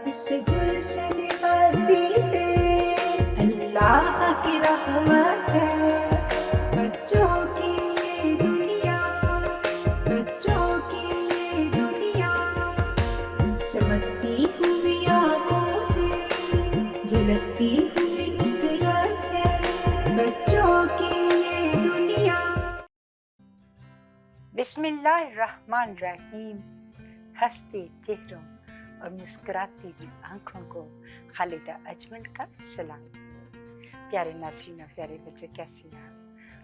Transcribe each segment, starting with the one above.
इस गुलशन बस्ती पे अल्लाह की रहमत है। बच्चों की ये दुनिया, बच्चों की ये दुनिया, चमकती हुई आंखों से झलकती हुई नुसरत है। बच्चों की ये दुनिया। बिस्मिल्लाहिर्रहमानिर्रहीम। हंसते चेहरों और मुस्कुराती हुई आंखों को खालिदा अजमल का सलाम। प्यारे नाज़रीन और प्यारे बच्चे, कैसे हैं आप?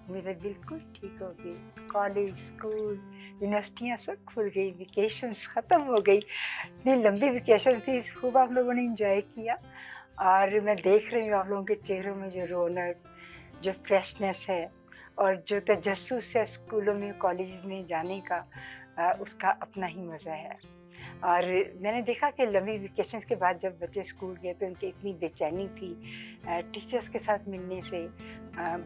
उम्मीद है बिल्कुल ठीक होगी। कॉलेज, स्कूल, यूनिवर्सिटियाँ सब खुल गई, वेकेशंस ख़त्म हो गई। इतनी लंबी वेकेशन थी, खूब आप लोगों ने इंजॉय किया। और मैं देख रही हूँ आप लोगों के चेहरों में जो रौनक, जो फ्रेशनेस है और जो तजस्सुस है स्कूलों में, कॉलेजेस में जाने का, उसका अपना ही मज़ा है। और मैंने देखा कि लंबी वेकेशंस के बाद जब बच्चे स्कूल गए तो उनकी इतनी बेचैनी थी टीचर्स के साथ मिलने से,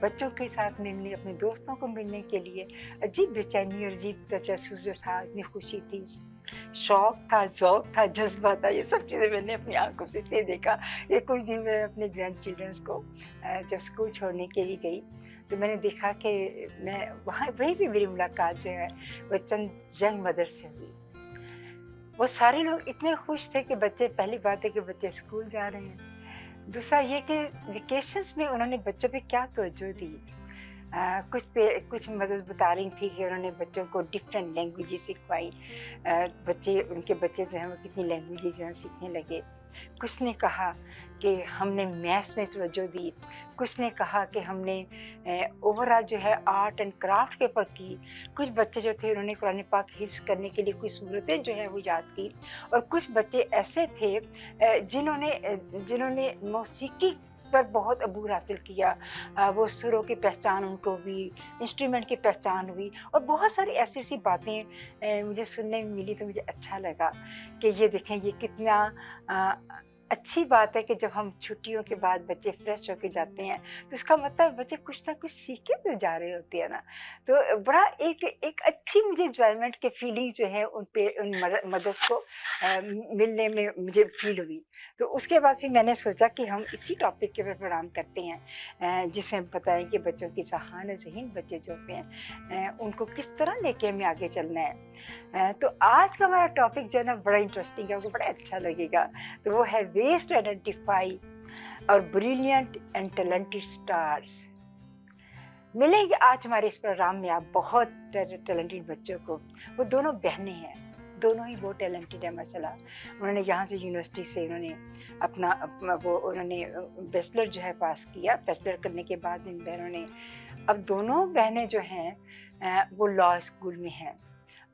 बच्चों के साथ मिलने, अपने दोस्तों को मिलने के लिए। अजीब बेचैनी और अजीब तजस्सुस जो था, इतनी खुशी थी, शौक था, ज़ौक़ था, जज्बा था, ये सब चीज़ें मैंने अपनी आंखों से इसलिए देखा। ये कुछ दिन मैं अपने ग्रैंड चिल्ड्रंस को जब स्कूल छोड़ने के लिए गई तो मैंने देखा कि मैं वहाँ वहीं पे मेरी मुलाकात जो है वो चंद यंग मदर से हुई। वो सारे लोग इतने खुश थे कि बच्चे, पहली बात है कि बच्चे स्कूल जा रहे हैं। दूसरा ये कि वेकेशंस में उन्होंने बच्चों पे क्या तवज्जो दी। कुछ मदर्स बता रही थी कि उन्होंने बच्चों को डिफरेंट लैंग्वेजेस सिखवाई। उनके बच्चे जो हैं वो कितनी लैंग्वेजेस जो हैं सीखने लगे। कुछ ने कहा कि हमने मैथ्स में तवज्जो दी, कुछ ने कहा कि हमने ओवरऑल जो है आर्ट एंड क्राफ्ट के ऊपर की। कुछ बच्चे जो थे उन्होंने कुरान पाक हिफ्ज़ करने के लिए कुछ सूरतें जो है वो याद की। और कुछ बच्चे ऐसे थे जिन्होंने मौसीकी पर बहुत अबूर हासिल किया। वो सुरों की पहचान उनको हुई, इंस्ट्रूमेंट की पहचान हुई और बहुत सारी ऐसी-ऐसी बातें मुझे सुनने में मिली तो मुझे अच्छा लगा कि ये देखें ये कितना अ, अच्छी बात है कि जब हम छुट्टियों के बाद बच्चे फ्रेश होके जाते हैं तो इसका मतलब बच्चे कुछ ना कुछ सीखे तो जा रहे होते हैं ना। तो बड़ा एक एक अच्छी मुझे एन्जॉयमेंट की फीलिंग जो है उन मदर्स को मिलने में मुझे फ़ील हुई। तो उसके बाद फिर मैंने सोचा कि हम इसी टॉपिक के ऊपर प्रोग्राम करते हैं, जिसमें बताएँ कि बच्चों की ज़हीन बच्चे जो होते हैं उनको किस तरह लेके हमें आगे चलना है। तो आज का हमारा टॉपिक जो है ना बड़ा इंटरेस्टिंग है, आपको बड़ा अच्छा लगेगा। तो वो है वेज़ टू आइडेंटिफाई और ब्रिलियंट एंड टैलेंटेड स्टार्स। मिलेंगे आज हमारे इस प्रोग्राम में आप बहुत टैलेंटेड बच्चों को। वो दोनों बहनें हैं, दोनों ही बहुत टैलेंटेड है माशाल्लाह। उन्होंने यहाँ से यूनिवर्सिटी से उन्होंने बैचलर जो है पास किया। बैचलर करने के बाद इन बहनों ने, अब दोनों बहनें जो हैं वो लॉ स्कूल में हैं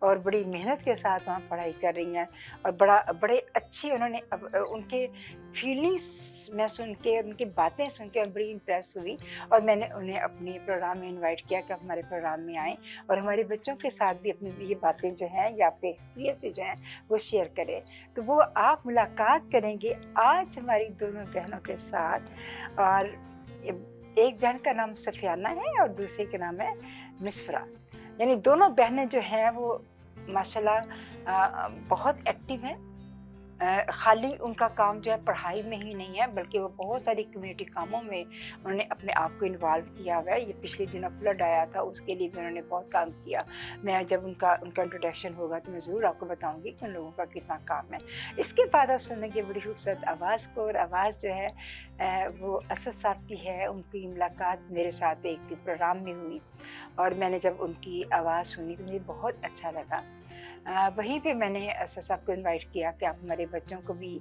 और बड़ी मेहनत के साथ वहाँ पढ़ाई कर रही हैं। और बड़े अच्छे उन्होंने उनके फीलिंग्स मैं सुन के, उनकी बातें सुन के बड़ी इम्प्रेस हुई और मैंने उन्हें अपने प्रोग्राम में इनवाइट किया कि आप हमारे प्रोग्राम में आएँ और हमारे बच्चों के साथ भी अपनी ये बातें जो हैं या आपके एक्सपीरियंसेस जो हैं वो शेयर करें। तो वो आप मुलाकात करेंगे आज हमारी दोनों बहनों के साथ। और एक बहन का नाम सफियाना है और दूसरे का नाम है मिसफरा। यानी दोनों बहनें जो हैं वो माशाल्लाह बहुत एक्टिव हैं। खाली उनका काम जो है पढ़ाई में ही नहीं है बल्कि वो बहुत सारी कम्युनिटी कामों में उन्होंने अपने आप को इन्वॉल्व किया हुआ है। ये पिछले दिनों फ्लड आया था, उसके लिए भी उन्होंने बहुत काम किया। मैं जब उनका इंट्रोडक्शन होगा तो मैं ज़रूर आपको बताऊंगी कि उन लोगों का कितना काम है। इसके बाद आप सुनेंगे बड़ी खूबसूरत आवाज़ को, और आवाज़ जो है वो असद साहब की है। उनकी मुलाकात मेरे साथ एक प्रोग्राम में हुई और मैंने जब उनकी आवाज़ सुनी तो मुझे बहुत अच्छा लगा। वहीं पे मैंने असद साहब को इनवाइट किया कि आप हमारे बच्चों को भी,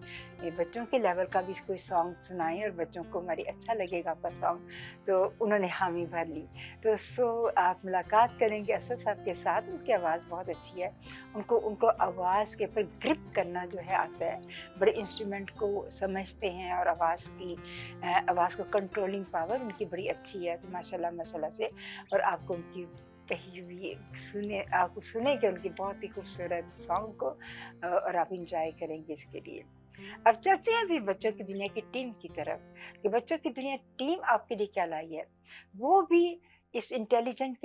बच्चों के लेवल का भी कोई सॉन्ग सुनाएं और बच्चों को हमारी अच्छा लगेगा आपका सॉन्ग। तो उन्होंने हामी भर ली। तो आप मुलाकात करेंगे असद साहब के साथ। उनकी आवाज़ बहुत अच्छी है। उनको उनको आवाज़ के ऊपर ग्रिप करना जो है आता है, बड़े इंस्ट्रूमेंट को समझते हैं और आवाज़ को कंट्रोलिंग पावर उनकी बड़ी अच्छी है। तो माशाल्लाह माशाल्लाह से। और आपको उनकी कही हुई आप सुनेंगे उनकी बहुत ही खूबसूरत सॉन्ग को और आप इंजॉय करेंगे इसके लिए। अब चलते हैं अभी बच्चों की दुनिया की टीम की तरफ कि बच्चों की दुनिया टीम आपके लिए क्या लाई है। वो भी इस इंटेलिजेंट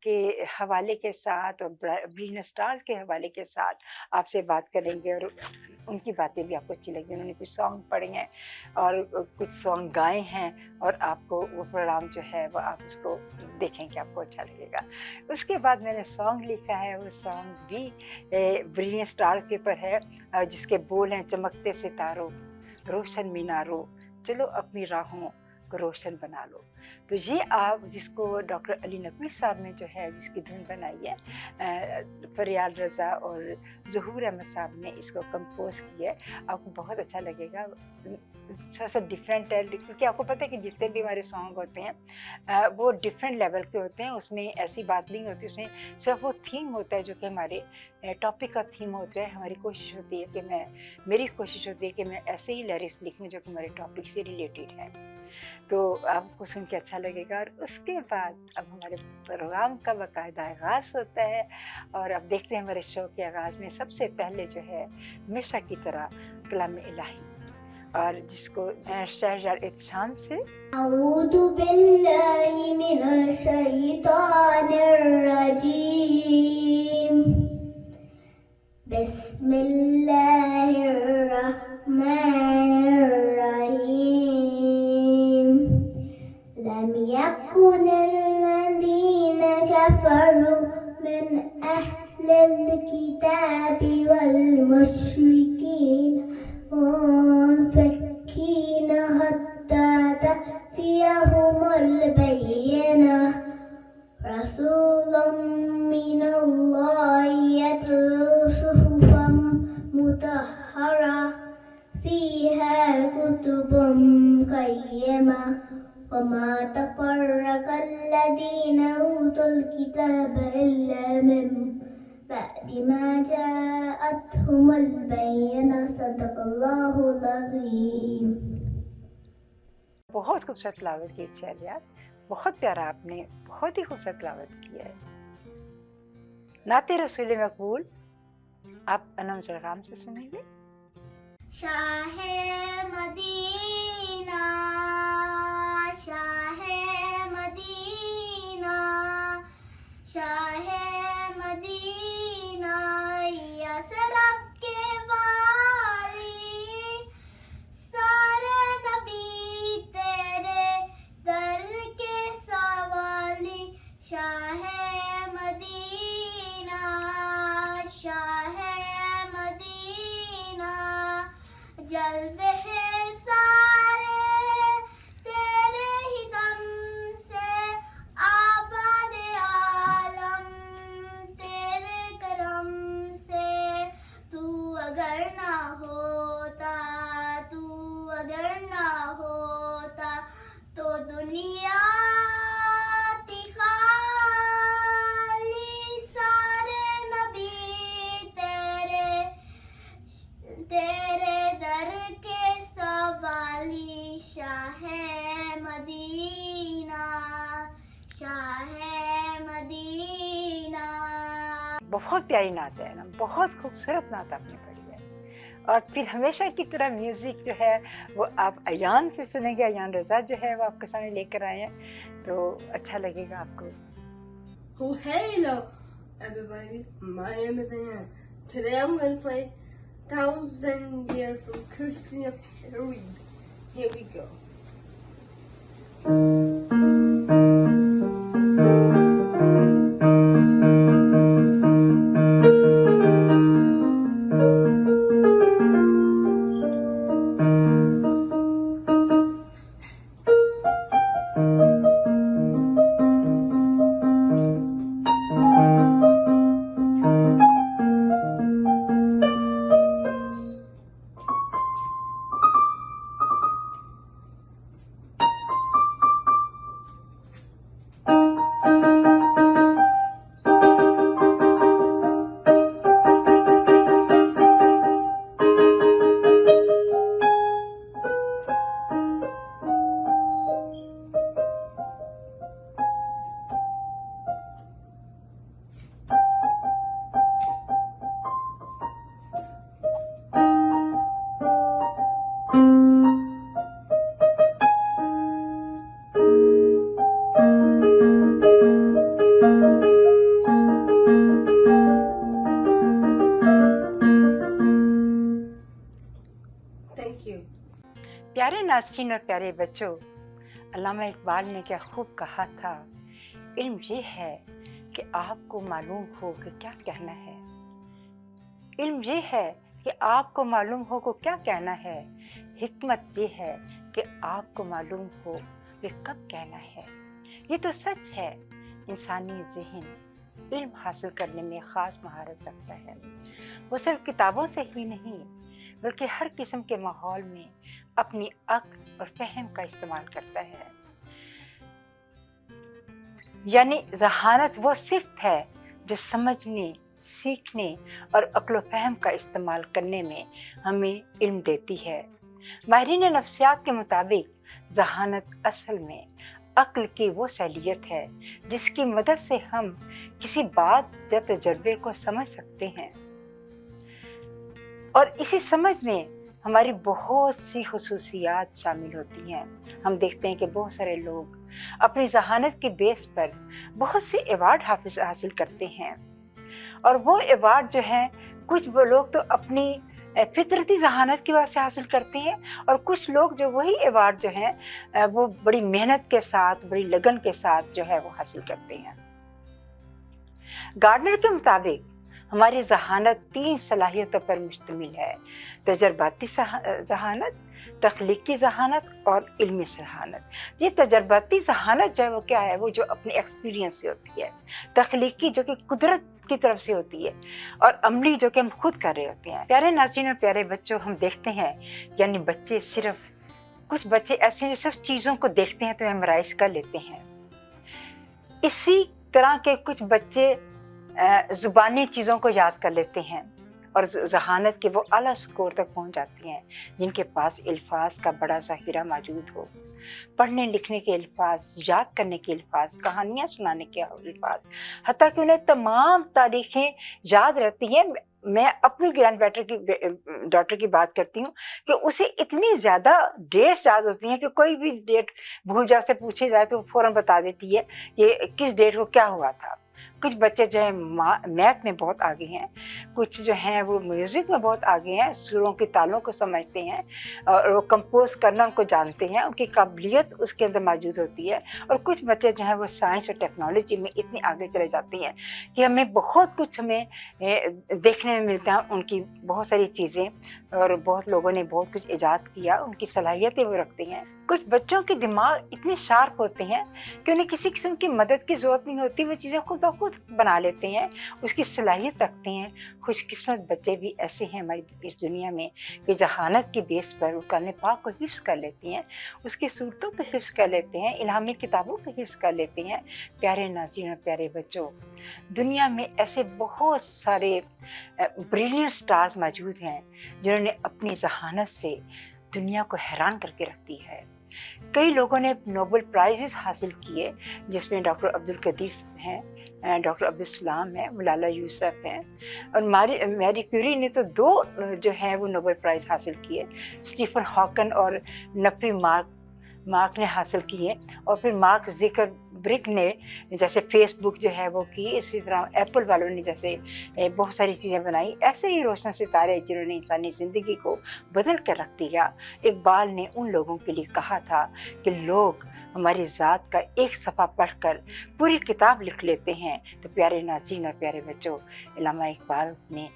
के हवाले के साथ और ब्रिलियंट स्टार्स के हवाले के साथ आपसे बात करेंगे। और उनकी बातें भी आपको अच्छी लगी। उन्होंने कुछ सॉन्ग पढ़े हैं और कुछ सॉन्ग गाए हैं और आपको वो प्रोग्राम जो है वो आप उसको देखेंगे, आपको अच्छा लगेगा। उसके बाद मैंने सॉन्ग लिखा है, वो सॉन्ग भी ब्रिलियंट स्टार के ऊपर है, जिसके बोल हैं चमकते सितारों, रोशन मीनारों, चलो अपनी राहों को रोशन बना लो। तो ये आप जिसको डॉक्टर अली नकवी साहब ने जो है जिसकी धुन बनाई है, फरियाद रज़ा और ज़हूर अहमद साहब ने इसको कंपोज किया है, आपको बहुत अच्छा लगेगा। थोड़ा सा डिफरेंट है, क्योंकि आपको पता है कि जितने भी हमारे सॉन्ग होते हैं वो डिफरेंट लेवल के होते हैं। उसमें ऐसी बात नहीं होती, उसमें सिर्फ वो थीम होता है जो कि हमारे टॉपिक का थीम होता है। हमारी कोशिश होती है कि मेरी कोशिश होती है कि मैं ऐसे ही लिरिक्स लिखूं जो कि हमारे टॉपिक से रिलेटेड है। तो आपको सुन के अच्छा लगेगा। और उसके बाद अब हमारे प्रोग्राम का बाकायदा आगाज़ होता है और अब देखते हैं हमारे शो के आगाज़ में सबसे पहले जो है हमेशा की तरह कलाम इलाही, और जिसको शहरयार इत्शाम से أعوذ بالله من الشيطان الرجيم بسم الله الرحمن الرحيم لم يكن الذين كفروا من أهل الكتاب والمشركين منفكين حتى تأتيهم البينة رسول من الله يتلو صحفا مطهرة فيها كتب قيمة وما تفرق الذين أوتوا الكتاب إلا من بعد ما جاءتهم البينة صدق الله العظيم. बहुत खूबसूरत तिलावत की शहरयार, बहुत प्यारा, आपने बहुत ही खूबसूरत तिलावत किया है। नाते रसूल मकबूल आप अनम जरगाम से सुनेंगे। शाह मदीना शाह मदीना शाह मदीना या सरब के वाली सारे नबी तेरे दर के सवाली शाह मदीना शाह मदीना जलवे हैं सारे तेरे ही दम से आबाद आलम तेरे करम से तू अगर ना होता तो दुनिया थी खाली सारे नबी तेरे दर के सवाली शाह मदीना बहुत प्यारी नात है ना, बहुत खूबसूरत नात आपने पढ़ी है। और फिर हमेशा की तरह म्यूज़िक जो है वो आप अयान से सुनेंगे। अयान रज़ा जो है वो आपके सामने लेकर आए हैं, तो अच्छा लगेगा आपको। Oh, hello, everybody. My name is Anne. Today I'm going to play 1,000 Years from Christina Perry. Here we go. प्यारे नाज़रीन और प्यारे बच्चों, अल्लामा इकबाल ने क्या खूब कहा था, इल्म ये है कि आपको मालूम हो कि क्या कहना है। इल्म ये है कि आपको मालूम हो को क्या कहना है। हिकमत ये है कि आपको मालूम हो कि कब कहना है। ये तो सच है, इंसानी ज़हन इल्म हासिल करने में ख़ास महारत रखता है। वो सिर्फ किताबों से ही नहीं बल्कि हर किस्म के माहौल में अपनी अक्ल और फहम का इस्तेमाल करता है। यानी ज़हानत वो सिर्फ है जो समझने, सीखने और अक्ल फहम का इस्तेमाल करने में हमें इल्म देती है। माहिरीन नफ्सियात के मुताबिक ज़हानत असल में अक्ल की वो सलीयत है जिसकी मदद से हम किसी बात या तजर्बे को समझ सकते हैं, और इसी समझ में हमारी बहुत सी खुसूसियात शामिल होती हैं। हम देखते हैं कि बहुत सारे लोग अपनी ज़हानत के बेस पर बहुत से अवार्ड हासिल करते हैं, और वो अवार्ड जो हैं कुछ वो लोग तो अपनी फितरती ज़हानत की वजह से हासिल करते हैं, और कुछ लोग जो वही अवार्ड जो हैं वो बड़ी मेहनत के साथ, बड़ी लगन के साथ जो है वो हासिल करते हैं। गार्डनर के मुताबिक हमारी ज़हानत 3 सलाहियतों पर मुश्तमिल है: तजर्बाती ज़हानत, तख्लीकी ज़हानत और इल्मी ज़हानत। ये तजर्बाती ज़हानत जो है वो क्या है, वो जो अपने एक्सपीरियंस से होती है, तख्लीकी जो कि कुदरत की तरफ से होती है, और अमली जो कि हम खुद कर रहे होते हैं। प्यारे नाज़रीन और प्यारे बच्चों, हम देखते हैं यानी बच्चे कुछ बच्चे ऐसे हैं जो सिर्फ चीज़ों को देखते हैं तो मेमोराइज कर लेते हैं। इसी तरह के कुछ बच्चे ज़ुबानी चीज़ों को याद कर लेते हैं और ज़हानत के वो आला स्कोर तक पहुंच जाती हैं जिनके पास अल्फाज का बड़ा ज़ख़ीरा मौजूद हो। पढ़ने लिखने के अल्फाज, याद करने के अल्फाज, कहानियाँ सुनाने के अल्फाज, हत्ता कि उन्हें तमाम तारीखें याद रहती हैं। मैं अपनी ग्रैंड डॉटर की बात करती हूँ कि उसे इतनी ज़्यादा डेट्स याद होती हैं कि कोई भी डेट भूल जाए, से पूछी जाए तो फ़ौरन बता देती है कि किस डेट को क्या हुआ था। कुछ बच्चे जो हैं मैथ में बहुत आगे हैं, कुछ जो हैं वो म्यूज़िक में बहुत आगे हैं, सुरों की तालों को समझते हैं और वो कंपोज करना उनको जानते हैं, उनकी काबिलियत उसके अंदर मौजूद होती है। और कुछ बच्चे जो हैं वो साइंस और टेक्नोलॉजी में इतने आगे चले जाते हैं कि हमें बहुत कुछ देखने में मिलता है, उनकी बहुत सारी चीज़ें, और बहुत लोगों ने बहुत कुछ ईजाद किया, उनकी सलाहियतें वो रखते हैं। कुछ बच्चों के दिमाग इतने शार्प होते हैं कि उन्हें किसी किस्म की मदद की ज़रूरत नहीं होती, वो चीज़ें खुद ब खुद बना लेते हैं, उसकी सलाहियत रखते हैं। खुशकिस्मत बच्चे भी ऐसे हैं हमारी इस दुनिया में कि ज़हानत की बेस पर वो कलाम पाक को हिफ्ज़ कर लेते हैं, उसकी सूरतों को हिफ्ज़ कर लेते हैं, इल्हामी किताबों को हिफ्ज़ कर लेते हैं। प्यारे नाज़रीन और प्यारे बच्चों, दुनिया में ऐसे बहुत सारे ब्रिलियंट स्टार्स मौजूद हैं जिन्होंने अपनी ज़हानत से दुनिया को हैरान करके रख दी है। कई लोगों ने नोबेल प्राइज़ हासिल किए, जिसमें डॉक्टर अब्दुल कदीर हैं, डॉक्टर अब्दुल सलाम हैं, मलाला यूसुफ हैं, और मैरी क्यूरी ने तो 2 जो हैं वो नोबेल प्राइज़ हासिल किए। स्टीफन हॉकिंग और नफरी मार्क ने हासिल किए, और फिर मार्क ज़करबर्ग ने जैसे फेसबुक जो है वो की, इसी तरह एप्पल वालों ने जैसे बहुत सारी चीज़ें बनाई। ऐसे ही रोशन सितारे जिन्होंने इंसानी ज़िंदगी को बदल कर रख दिया। इकबाल ने उन लोगों के लिए कहा था कि लोग हमारी ज़ात का एक सफ़ा पढ़कर पूरी किताब लिख लेते हैं। तो प्यारे नाज़रीन और प्यारे बच्चों, अल्लामा इकबाल ने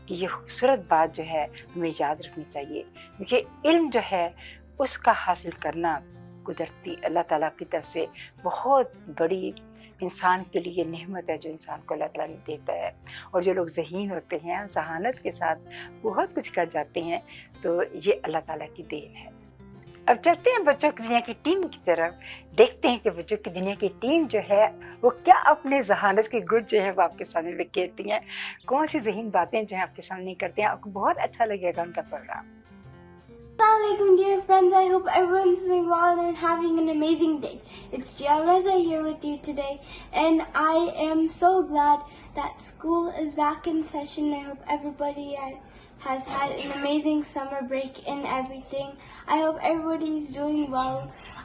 कि ये खूबसूरत बात जो है हमें याद रखनी चाहिए, क्योंकि इल्म जो है उसका हासिल करना कुदरती अल्लाह ताला की तरफ से बहुत बड़ी इंसान के लिए नेमत है जो इंसान को अल्लाह ताला ने देता है। और जो लोग ज़हीन होते हैं, ज़हानत के साथ बहुत कुछ कर जाते हैं, तो ये अल्लाह ताला की देन है। अब चलते हैं बच्चों की दुनिया की टीम की तरफ, देखते हैं कि बच्चों की दुनिया की टीम जो है वो क्या अपने ज़हानत के गुण जो है वो आपके सामने बिखेरती हैं, कौन सी ज़हीन बातें जो है आपके सामने करते हैं। आपको बहुत अच्छा लगेगा उनका programme. Assalamualaikum dear friends, I hope everyone's doing well and having an amazing day. It's Jia Reza here with you today, and I am so glad that school is back in session. I hope everybody has had an amazing summer break and everything. I hope everybody is doing well.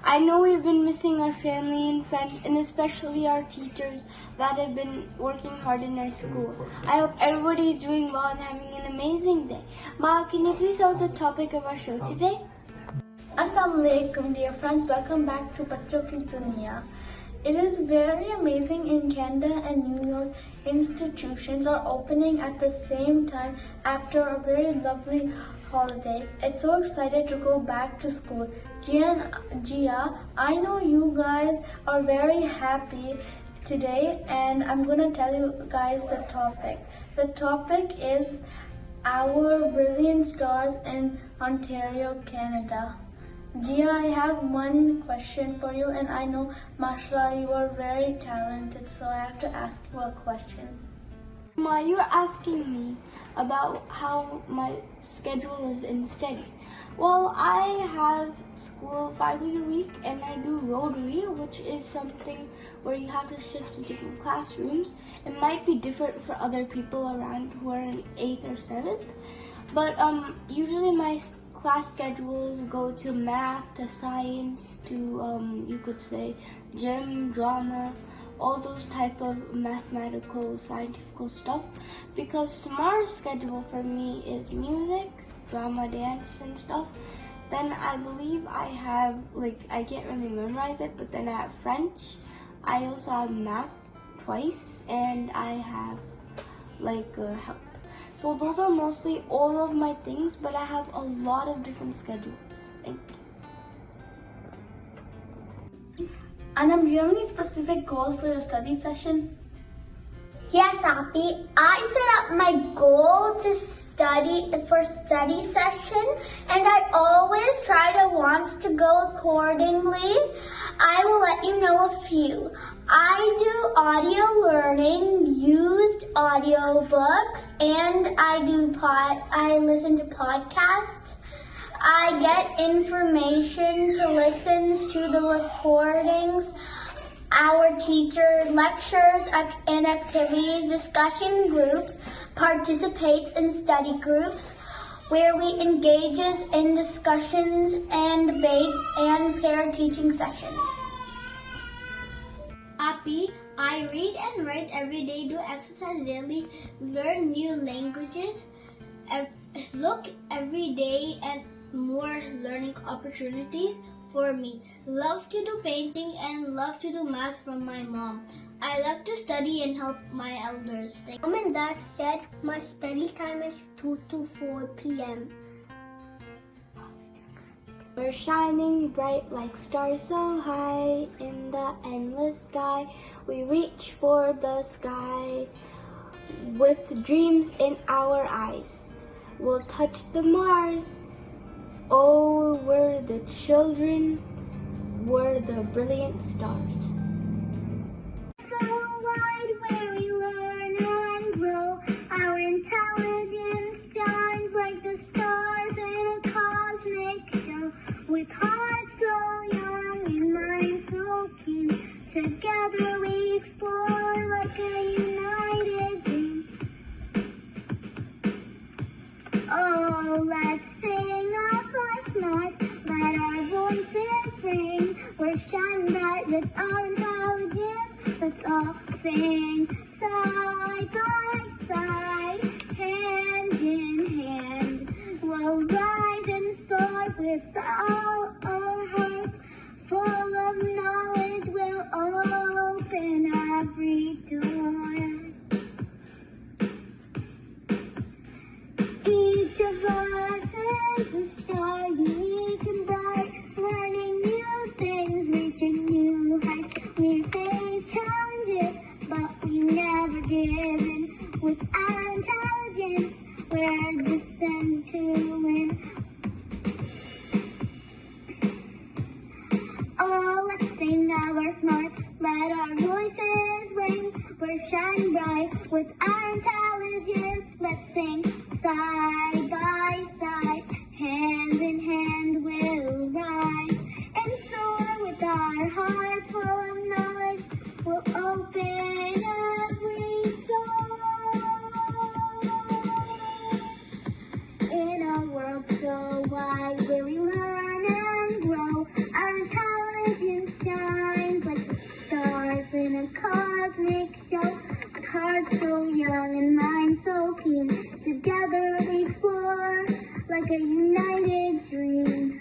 I know we've been missing our family and friends, and especially our teachers that have been working hard in our school. I hope everybody is doing well and having an amazing day. Ma, can you please tell the topic of our show today? Assalamualaikum dear friends, welcome back to Bachon Ki Duniya. It is very amazing in Canada and New York, institutions are opening at the same time after a very lovely holiday. It's so excited to go back to school. Gia, I know you guys are very happy today and I'm gonna tell you guys the topic. The topic is our brilliant stars in Ontario, Canada. Gia, I have one question for you and I know, mashallah, you are very talented, so I have to ask you a question. Ma, you're asking me about how my schedule is in studies. Well, I have school 5 days a week and I do Rotary, which is something where you have to shift to different classrooms. It might be different for other people around who are in 8th or 7th, but usually my class schedules go to math, to science, to you could say gym, drama, all those type of mathematical, scientific stuff. Because tomorrow's schedule for me is music, drama, dance and stuff. Then I believe I have, I can't really memorize it, but then I have French. I also have math twice, and I have health. So those are mostly all of my things, but I have a lot of different schedules. Anam, do you have any specific goals for your study session? Yes, Appy. I set up my goal to study session, and I always try to want to go accordingly. I will let you know a few. I do audio learning, used audio books, and I listen to podcasts. I get information to listen to the recordings, our teachers, lectures and activities, discussion groups, participates in study groups, where we engages in discussions and debates and pair teaching sessions. Appy, I read and write every day, do exercise daily, learn new languages, look every day and more learning opportunities for me. Love to do painting and love to do math from my mom. I love to study and help my elders. Mom and Dad said my study time is 2 to 4 p.m. We're shining bright like stars so high in the endless sky. We reach for the sky with dreams in our eyes. We'll touch the Mars. Oh, we're the children. We're the brilliant stars. So wide where we learn and grow. Our intelligence shines like the stars in a cosmic show. With hearts so young and minds so keen, together we explore like a united dream. Oh, let's sing off our smarts, let our voices ring. We're shining bright with our intelligence, let's all sing side by side, hand in hand. We'll rise and soar with all our hearts, full of knowledge, we'll open every door. Each of us is a star, unique and bright, learning new things, reaching new heights. We face challenges, but we never give in. With our intelligence, we're destined to win. Oh, let's sing our smarts, let our voices ring. We're shining bright with our intelligence. Let's sing side by side, hand in hand we'll rise and soar with our hearts full of knowledge. We'll open every door in a world so wide where we learn and grow. Our intelligence shines like the stars in a cosmic show. With hearts so young and minds so keen, together we explore like a united dream.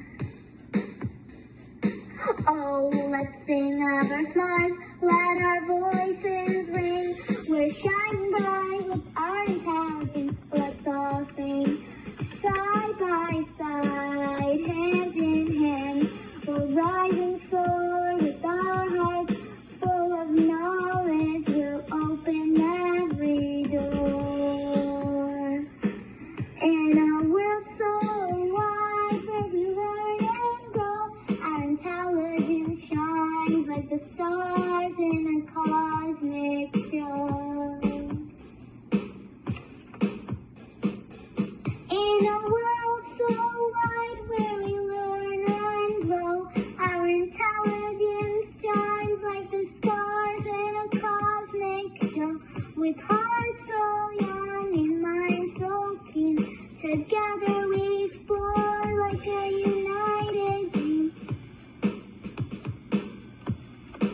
Oh, let's sing of our smiles, let our voices ring. We're shining bright with our intelligence, let's all sing. Side by side, hand in hand, we'll rise and soar with our hearts full of knowledge. We'll open every door. In a world so wide where we learn and grow, our intelligence shines like the stars in a cosmic show. In a world so wide where we learn and grow, our intelligence shines like the stars in a cosmic show. With hearts so young and minds so keen, together we explore like a united team.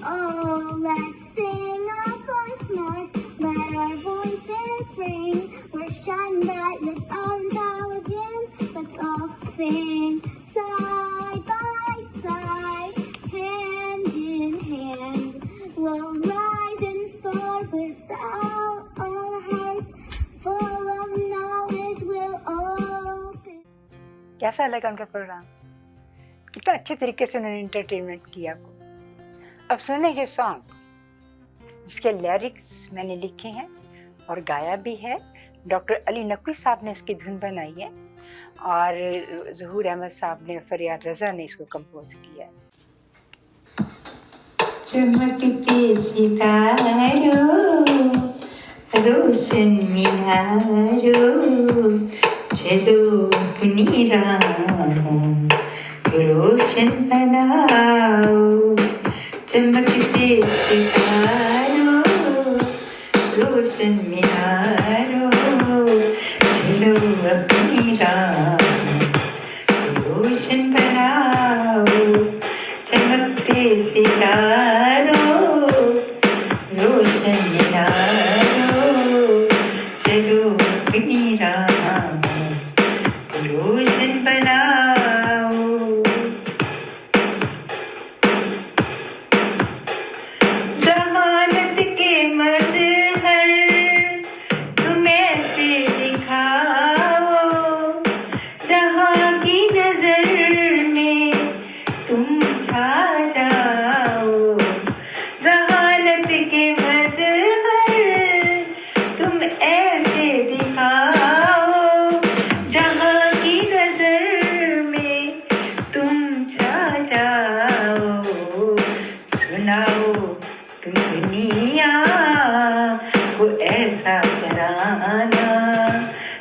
Oh, let's sing of our smarts, let our voices ring. We're shining bright with our intelligence, let's all sing. Side by side, hand in hand, we'll rise and soar with our hearts full of knowledge. We'll open. कैसा लगा उनका programme? कितना अच्छे तरीके से उन्होंने entertainment किया आपको। अब सुनेंगे सॉन्ग जिसके लिरिक्स मैंने लिखे हैं और गाया भी है। डॉक्टर अली नकवी साहब ने उसकी धुन बनाई है और ज़हूर अहमद साहब ने, फरियाद रज़ा ने इसको कंपोज किया है। चमकते सितारों, रोशन मीनारों, चलो अपनी राहों को रोशन बनाओ। चमकते सितारों, रोशन मीनारों, चलो अपनी राहों को रोशन बनाओ। चमकते सितारों, रोशन मीनारों, चलो अपनी राहों को रोशन बनाओ। जहानत के मज़हर तुम ऐसे दिखाओ, जहाँ की नज़र में तुम छा जाओ। जहानत के मज़हर तुम ऐसे दिखाओ, जहाँ की नज़र में तुम छा जाओ। सुनाओ तुम दुनिया को ऐसा तराना,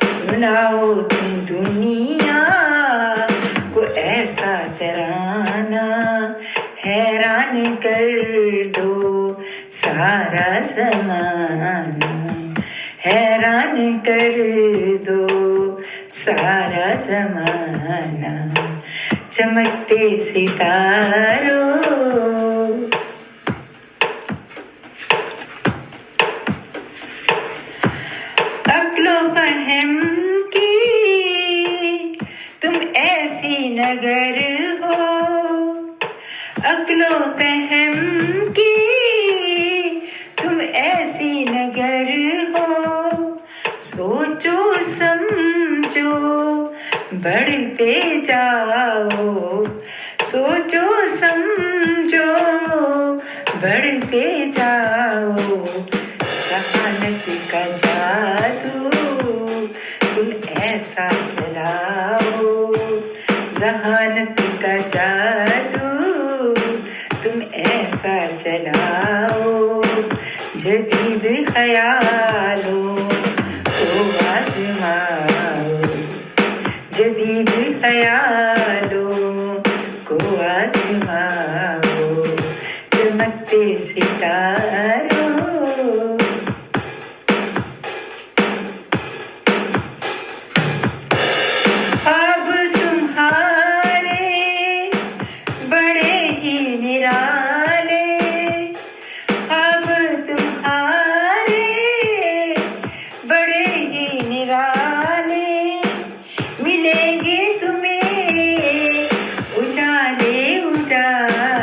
सुनाओ तुम दुनिया को ऐसा तराना। हैरान कर दो सारा ज़माना, हैरान कर दो सारा ज़माना। चमकते सितारों, अक्लो फहम की तुम ऐसी नगर हो, अक्लो फहम की तुम ऐसी नगर हो। सोचो समझो बढ़ते जाओ, सोचो समझो बढ़ते जाओ। जहानत का जादू तुम ऐसा चलाओ, जहानत का जादू तुम ऐसा चलाओ। जदीद ख्यालों को आजमाओ, जदीद ख्यालों को आजमाओ। चमकते सितारों, अब तुम्हारे बड़े ही निराले, अब तुम्हारे बड़े ही निराले मिलेंगे तुम्हें उजाले उजाले।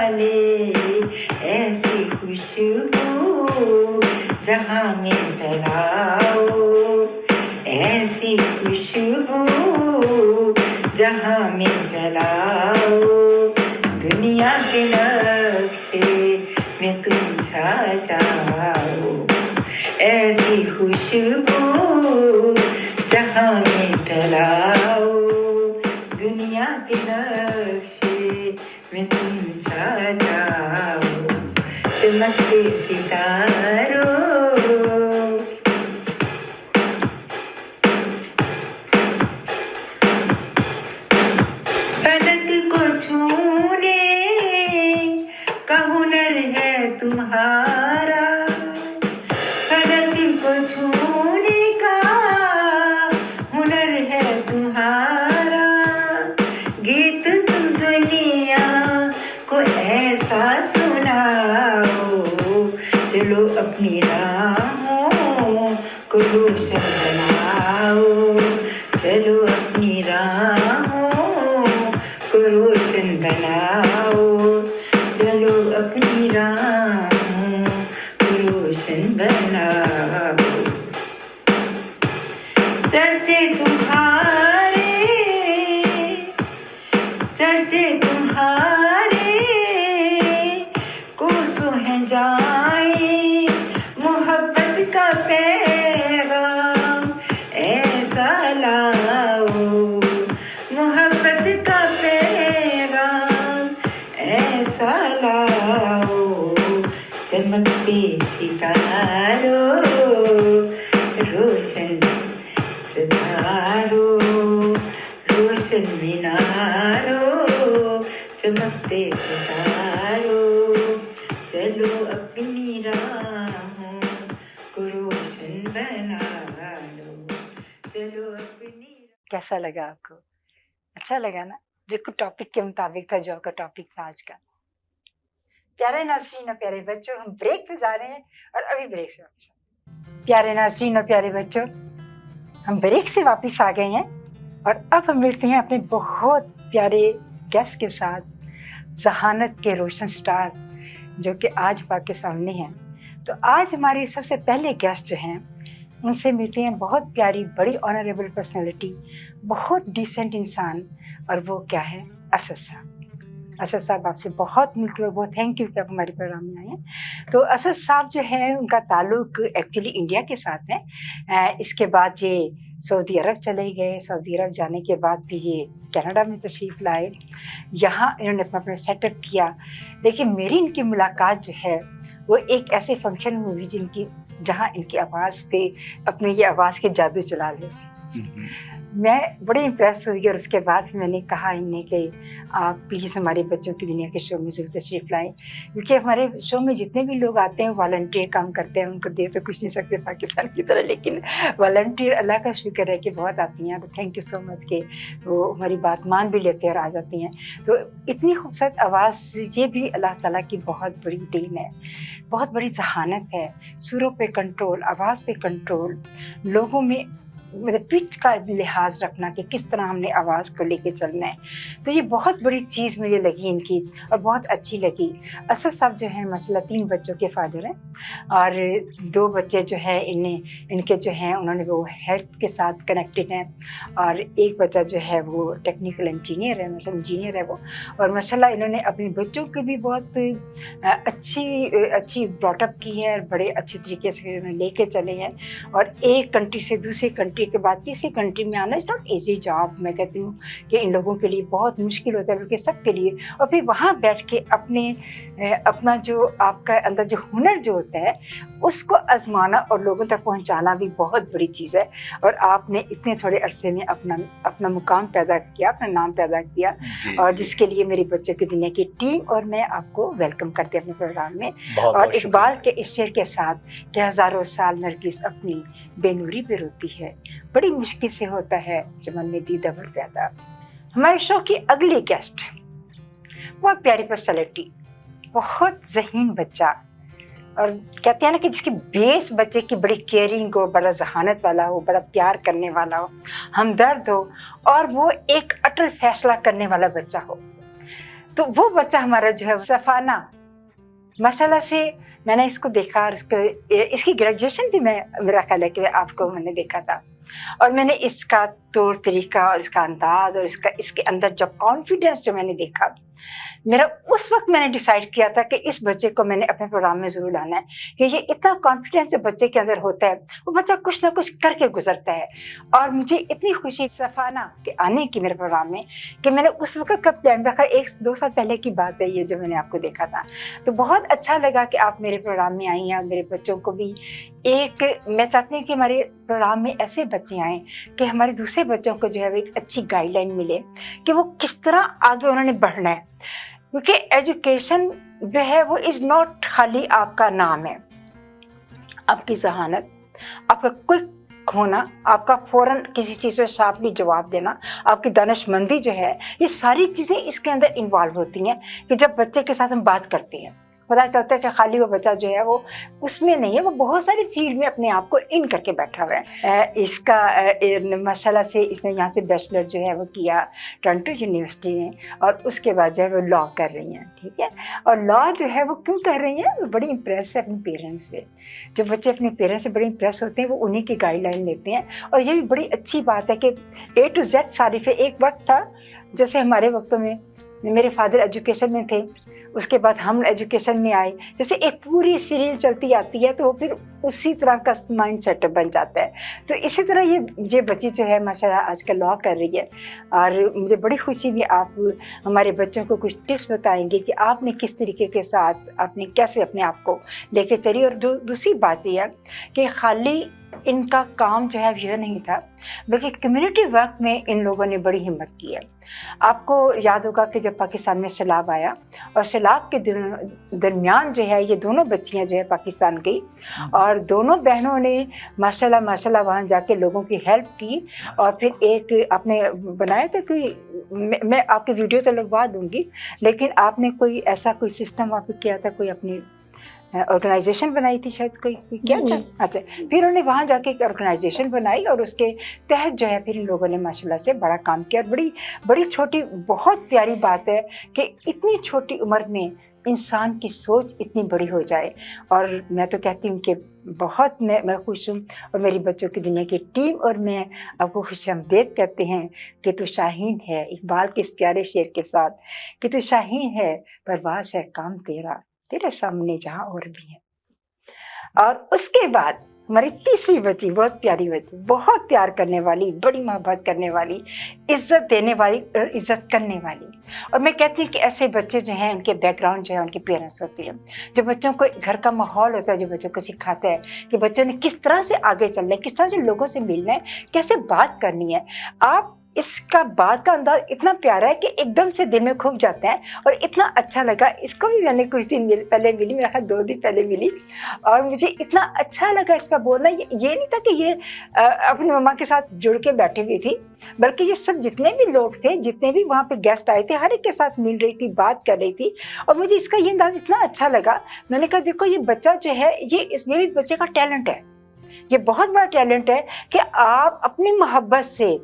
जहां में फैलाओ दुनिया के नक्शे में तुम छा जाओ, ऐसी खुशबू जहां में फैलाओ दुनिया के नक्शे में तुम छा जाओ, चमकते सितारों। फलक को छूने का हुनर है तुम्हारा, फलक को छूने का हुनर है तुम्हारा, गीत तुम दुनिया को ऐसा सुनाओ, चलो अपनी राहों को रोशन बनाओ, चलो अपनी राहों को रोशन बनाओ, चलो अपनी राहों को रोशन बनाओ। चर्चे तुम्हारे कोसों हैं जाए, मोहब्बत का पैगाम ऐसा लाओ, मोहब्बत का पैगाम ऐसा लाओ, चमकते सितारों रोशन सितारों रोशन मीनारों, चमकते सितारों, चलो अपनी राहों को रोशन बना लो, चलो अपनी। कैसा लगा आपको? अच्छा लगा ना? बिल्कुल टॉपिक के मुताबिक था, जो का टॉपिक था आज का। प्यारे नाज़रीन और प्यारे बच्चों, हम ब्रेक पे जा रहे हैं और अभी ब्रेक से वापस। प्यारे नाज़रीन और प्यारे बच्चों, हम ब्रेक से वापस आ गए हैं और अब हम मिलते हैं अपने बहुत प्यारे गेस्ट के साथ, जहानत के रोशन स्टार जो कि आज आपके सामने हैं। तो आज हमारे सबसे पहले गेस्ट जो हैं उनसे मिलते हैं, बहुत प्यारी बड़ी ऑनरेबल पर्सनैलिटी, बहुत डिसेंट इंसान, और वो क्या है, असद साहब। असद साहब, आपसे बहुत मिलकर बहुत थैंक यू कि आप हमारे प्रोग्राम में आए हैं। तो असद साहब जो है उनका ताल्लुक एक्चुअली इंडिया के साथ है। इसके बाद ये सऊदी अरब चले गए, सऊदी अरब जाने के बाद भी ये कनाडा में तशरीफ़ लाए, यहाँ इन्होंने अपना सेटअप किया। लेकिन मेरी इनकी मुलाकात जो है वो एक ऐसे फंक्शन में हुई जहाँ इनकी आवाज़ पे अपने ये आवाज़ के जादू चला ले। मैं बड़ी इम्प्रेस हुई और उसके बाद मैंने कहा इन्हें कि आप प्लीज़ हमारे बच्चों की दुनिया के शो में ज़रूर तशरीफ़ लाएँ, क्योंकि हमारे शो में जितने भी लोग आते हैं वॉलंटियर काम करते हैं, उनको दे तो कुछ नहीं सकते पाकिस्तान की तरह, लेकिन वॉलंटियर अल्लाह का शुक्र है कि बहुत आती हैं। तो थैंक यू सो मच कि वो हमारी बात मान भी लेते हैं और आ जाती हैं। तो इतनी खूबसूरत आवाज़, ये भी अल्लाह ताला की बहुत बड़ी देन है, बहुत बड़ी जहानत है। सुरों पे कंट्रोल, आवाज़ पे कंट्रोल, लोगों में मतलब पिच का लिहाज रखना कि किस तरह हमने आवाज़ को लेके चलना है। तो ये बहुत बड़ी चीज़ मुझे लगी इनकी और बहुत अच्छी लगी। असद साहब जो है माशाल्लाह 3 बच्चों के फादर हैं और 2 बच्चे जो है इनके जो हैं उन्होंने वो हेल्थ के साथ कनेक्टेड हैं, और एक बच्चा जो है वो टेक्निकल इंजीनियर है, इंजीनियर है वो। और माशाल्लाह इन्होंने अपने बच्चों की भी बहुत अच्छी ब्रॉटअप की है और बड़े अच्छे तरीके से लेके चले हैं। और एक कंट्री से दूसरी कंट्री के बाद तीसरी कंट्री में आना इज़ नॉट ईजी जॉब। मैं कहती हूँ कि इन लोगों के लिए बहुत मुश्किल होता है, बल्कि सबके लिए। और फिर वहाँ बैठ के अपना जो आपका अंदर जो हुनर जो होता है उसको आजमाना और लोगों तक पहुँचाना भी बहुत बड़ी चीज़ है। और आपने इतने थोड़े अरसे में अपना मुकाम पैदा किया, अपना नाम पैदा किया, और जिसके लिए मेरी बच्चों की दुनिया की टीम और मैं आपको वेलकम करते हैं अपने प्रोग्राम में। और इकबाल के इस शेर के साथ कि हज़ारों साल नरगिस अपनी बेनूरी पे रोती है, बड़ी मुश्किल से होता है चमन में दीदावर पैदा। हमारे शो की अगली गेस्ट बहुत प्यारी पर्सनैलिटी, बहुत ज़हीन बच्चा, और कहते हैं ना कि जिसकी बेस बच्चे की बड़ी केयरिंग हो, बड़ा जहानत वाला हो, बड़ा प्यार करने वाला हो, हमदर्द हो, और वो एक अटल फैसला करने वाला बच्चा हो। तो वो बच्चा हमारा जो है सफाना, माशाल्लाह से मैंने इसको देखा और इसकी ग्रेजुएशन भी मेरा ख्याल है कि आपको मैंने देखा था, और मैंने इसका طور طریقہ اور اس کا انداز اور اس کے اندر جو کانفیڈینس جو میں نے دیکھا، میرا اس وقت میں نے ڈیسائیڈ کیا تھا کہ اس بچے کو میں نے اپنے پروگرام میں ضرور لانا ہے، کہ یہ اتنا کانفیڈینس جو بچے کے اندر ہوتا ہے، وہ بچہ کچھ نہ کچھ کر کے گزرتا ہے. اور مجھے اتنی خوشی صفانہ کے آنے کی میرے پروگرام میں کہ میں نے اس وقت کا پلان رکھا، 1-2 سال پہلے کی بات ہے یہ جو میں نے آپ کو دیکھا تھا. تو بہت اچھا لگا کہ آپ میرے پروگرام میں آئی ہیں اور میرے بچوں کو بھی میں چاہتی ہوں کہ ہمارے پروگرام میں ایسے بچے آئیں کہ ہمارے دوسرے بچوں کو جو ہے ایک اچھی گائیڈ لائن ملے کہ وہ کس طرح آگے انہوں نے بڑھنا ہے. کیونکہ ایجوکیشن جو ہے وہ از ناٹ خالی آپ کا نام ہے، آپ کی ذہانت، آپ کا کوئک ہونا، آپ کا فوراً کسی چیز پہ شارپلی جواب دینا، آپ کی دانش مندی جو ہے، یہ ساری چیزیں اس کے اندر انوالو ہوتی ہیں کہ جب بچے کے ساتھ ہم بات کرتے ہیں پتہ چلتا ہے کہ خالی وہ بچہ جو ہے وہ اس میں نہیں ہے، وہ بہت ساری فیلڈ میں اپنے آپ کو ان کر کے بیٹھا ہوا ہے. اس کا ماشاء اللہ سے اس نے یہاں سے بیچلر جو ہے وہ کیا ٹورنٹو یونیورسٹی میں، اور اس کے بعد جو ہے وہ لا کر رہی ہیں. ٹھیک ہے، اور لا جو ہے وہ کیوں کر رہی ہیں؟ وہ بڑی امپریس ہے اپنے پیرنٹس سے. جو بچے اپنے پیرنٹس سے بڑے امپریس ہوتے ہیں وہ انہیں کی گائیڈ لائن لیتے ہیں. اور یہ بھی بڑی اچھی بات ہے کہ A to Z صارف ہے. ایک وقت تھا جیسے ہمارے وقتوں میں میرے فادر ایجوکیشن میں تھے، اس کے بعد ہم ایجوکیشن میں آئے، جیسے ایک پوری سیریل چلتی آتی ہے تو وہ پھر اسی طرح کا مائنڈ سیٹ بن جاتا ہے. تو اسی طرح یہ بچی جو ہے ماشاء اللہ آج کل لا کر رہی ہے. اور مجھے بڑی خوشی بھی آپ ہمارے بچوں کو کچھ ٹپس بتائیں گے کہ آپ نے کس طریقے کے ساتھ آپ نے کیسے اپنے آپ کو لے کے چلی. اور جو دوسری بات یہ ہے کہ خالی ان کا کام جو ہے یہ نہیں تھا بلکہ کمیونٹی ورک میں ان لوگوں نے بڑی ہمت کی ہے. آپ کو یاد ہوگا کہ جب پاکستان میں سیلاب آیا اور سیلاب کے درمیان جو ہے یہ دونوں بچیاں جو ہے پاکستان گئی اور دونوں بہنوں نے ماشاءاللہ وہاں جا کے لوگوں کی ہیلپ کی. اور پھر ایک آپ نے بنایا تھا کہ میں آپ کی ویڈیو تو لگوا دوں گی، لیکن آپ نے کوئی ایسا کوئی سسٹم وہاں پہ کیا تھا، کوئی اپنی آرگنائزیشن بنائی تھی شاید، کوئی کیا تھا؟ اچھا، پھر انہوں نے وہاں جا کے ایک آرگنائزیشن بنائی اور اس کے تحت جو ہے پھر ان لوگوں نے ماشاءاللہ سے بڑا کام کیا. اور بڑی چھوٹی بہت پیاری بات ہے کہ اتنی چھوٹی عمر میں انسان کی سوچ اتنی بڑی ہو جائے. اور میں تو کہتی ہوں کہ بہت میں خوش ہوں اور میری بچوں کی دنیا کی ٹیم اور میں آپ کو خوش آمدید کہتے ہیں کہ تو شاہین ہے، اقبال کے اس پیارے شعر کے ساتھ کہ تو شاہین ہے پرواز ہے کام تیرے سامنے جہاں اور بھی ہے. اور اس کے بعد ہماری تیسری بچی بہت پیاری بچی، بہت پیار کرنے والی، بڑی محبت کرنے والی، عزت دینے والی اور عزت کرنے والی. اور میں کہتی ہوں کہ ایسے بچے جو ہیں ان کے بیک گراؤنڈ جو ہے ان کے پیرنٹس ہوتے ہیں، جو بچوں کو گھر کا ماحول ہوتا ہے جو بچوں کو سکھاتا ہے کہ بچوں نے کس طرح سے آگے چلنا ہے، کس طرح سے لوگوں سے ملنا ہے، کیسے بات کرنی ہے. آپ اس کا بات کا انداز اتنا پیارا ہے کہ ایک دم سے دل میں کھپ جاتا ہے اور اتنا اچھا لگا. اس کو بھی میں نے کچھ دن پہلے ملی، میرا خیال 2 دن پہلے ملی، اور مجھے اتنا اچھا لگا اس کا بولنا. یہ نہیں تھا کہ یہ اپنی مما کے ساتھ جڑ کے بیٹھی ہوئی تھی، بلکہ یہ سب جتنے بھی لوگ تھے، جتنے بھی وہاں پہ گیسٹ آئے تھے، ہر ایک کے ساتھ مل رہی تھی، بات کر رہی تھی. اور مجھے اس کا یہ انداز اتنا اچھا لگا. میں نے کہا دیکھو یہ بچہ جو ہے یہ بھی بچے کا ٹیلنٹ ہے، یہ بہت بڑا ٹیلنٹ ہے کہ آپ اپنی محبت سے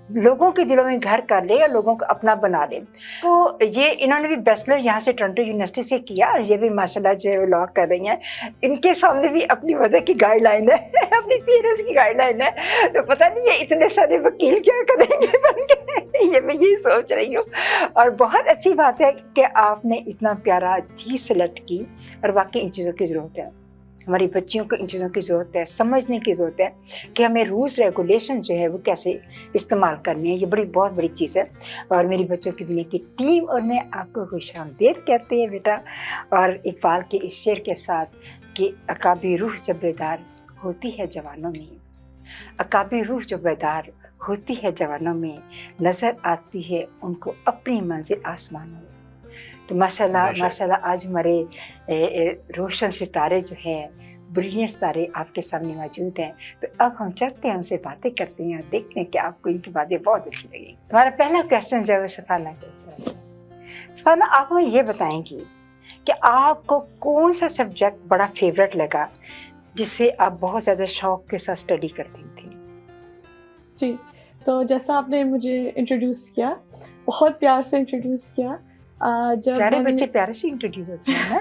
لوگوں کے دلوں میں گھر کر لے اور لوگوں کو اپنا بنا لے. تو یہ انہوں نے بھی بیچلر یہاں سے ٹورنٹو یونیورسٹی سے کیا اور یہ بھی ماشاءاللہ جو ہے وہ لا کر رہی ہیں. ان کے سامنے بھی اپنی مدر کی گائیڈ لائن ہے، اپنی پیرنٹس کی گائیڈ لائن ہے. تو پتہ نہیں یہ اتنے سارے وکیل کیا کریں گے بن کے، یہ میں یہی سوچ رہی ہوں. اور بہت اچھی بات ہے کہ آپ نے اتنا پیارا چیز سلیکٹ کی، اور واقعی ان چیزوں کی ضرورت ہے. ہماری بچیوں کو ان چیزوں کی ضرورت ہے، سمجھنے کی ضرورت ہے کہ ہمیں رولز ریگولیشن جو ہے وہ کیسے استعمال کرنے ہیں. یہ بہت بڑی چیز ہے. اور میری بچوں کی دنیا کی ٹیم اور میں آپ کو خوش آمدید کہتے ہیں بیٹا. اور اقبال کے اس شعر کے ساتھ کہ عقابی روح جب بیدار ہوتی ہے جوانوں میں، عقابی روح جب بیدار ہوتی ہے جوانوں میں، نظر آتی ہے ان کو اپنی منزل آسمانوں میں. تو ماشاءاللہ آج ہمارے روشن ستارے جو ہیں، بریلینٹ ستارے آپ کے سامنے موجود ہیں. تو اب ہم چلتے ہیں، ان سے باتیں کرتے ہیں اور دیکھتے ہیں کہ آپ کو ان کی باتیں بہت اچھی لگیں. ہمارا پہلا کویسچن جو ہے سفانہ کے ساتھ. سفانہ، آپ ہمیں یہ بتائیں گی کہ آپ کو کون سا سبجیکٹ بڑا فیوریٹ لگا جس سے آپ بہت زیادہ شوق کے ساتھ اسٹڈی کرتی تھیں؟ جی، تو جیسا آپ نے مجھے انٹروڈیوس کیا، بہت پیار سے انٹروڈیوس کیا. پیارے بچے پیارے سے انٹروڈیوس ہوتے ہیں نا.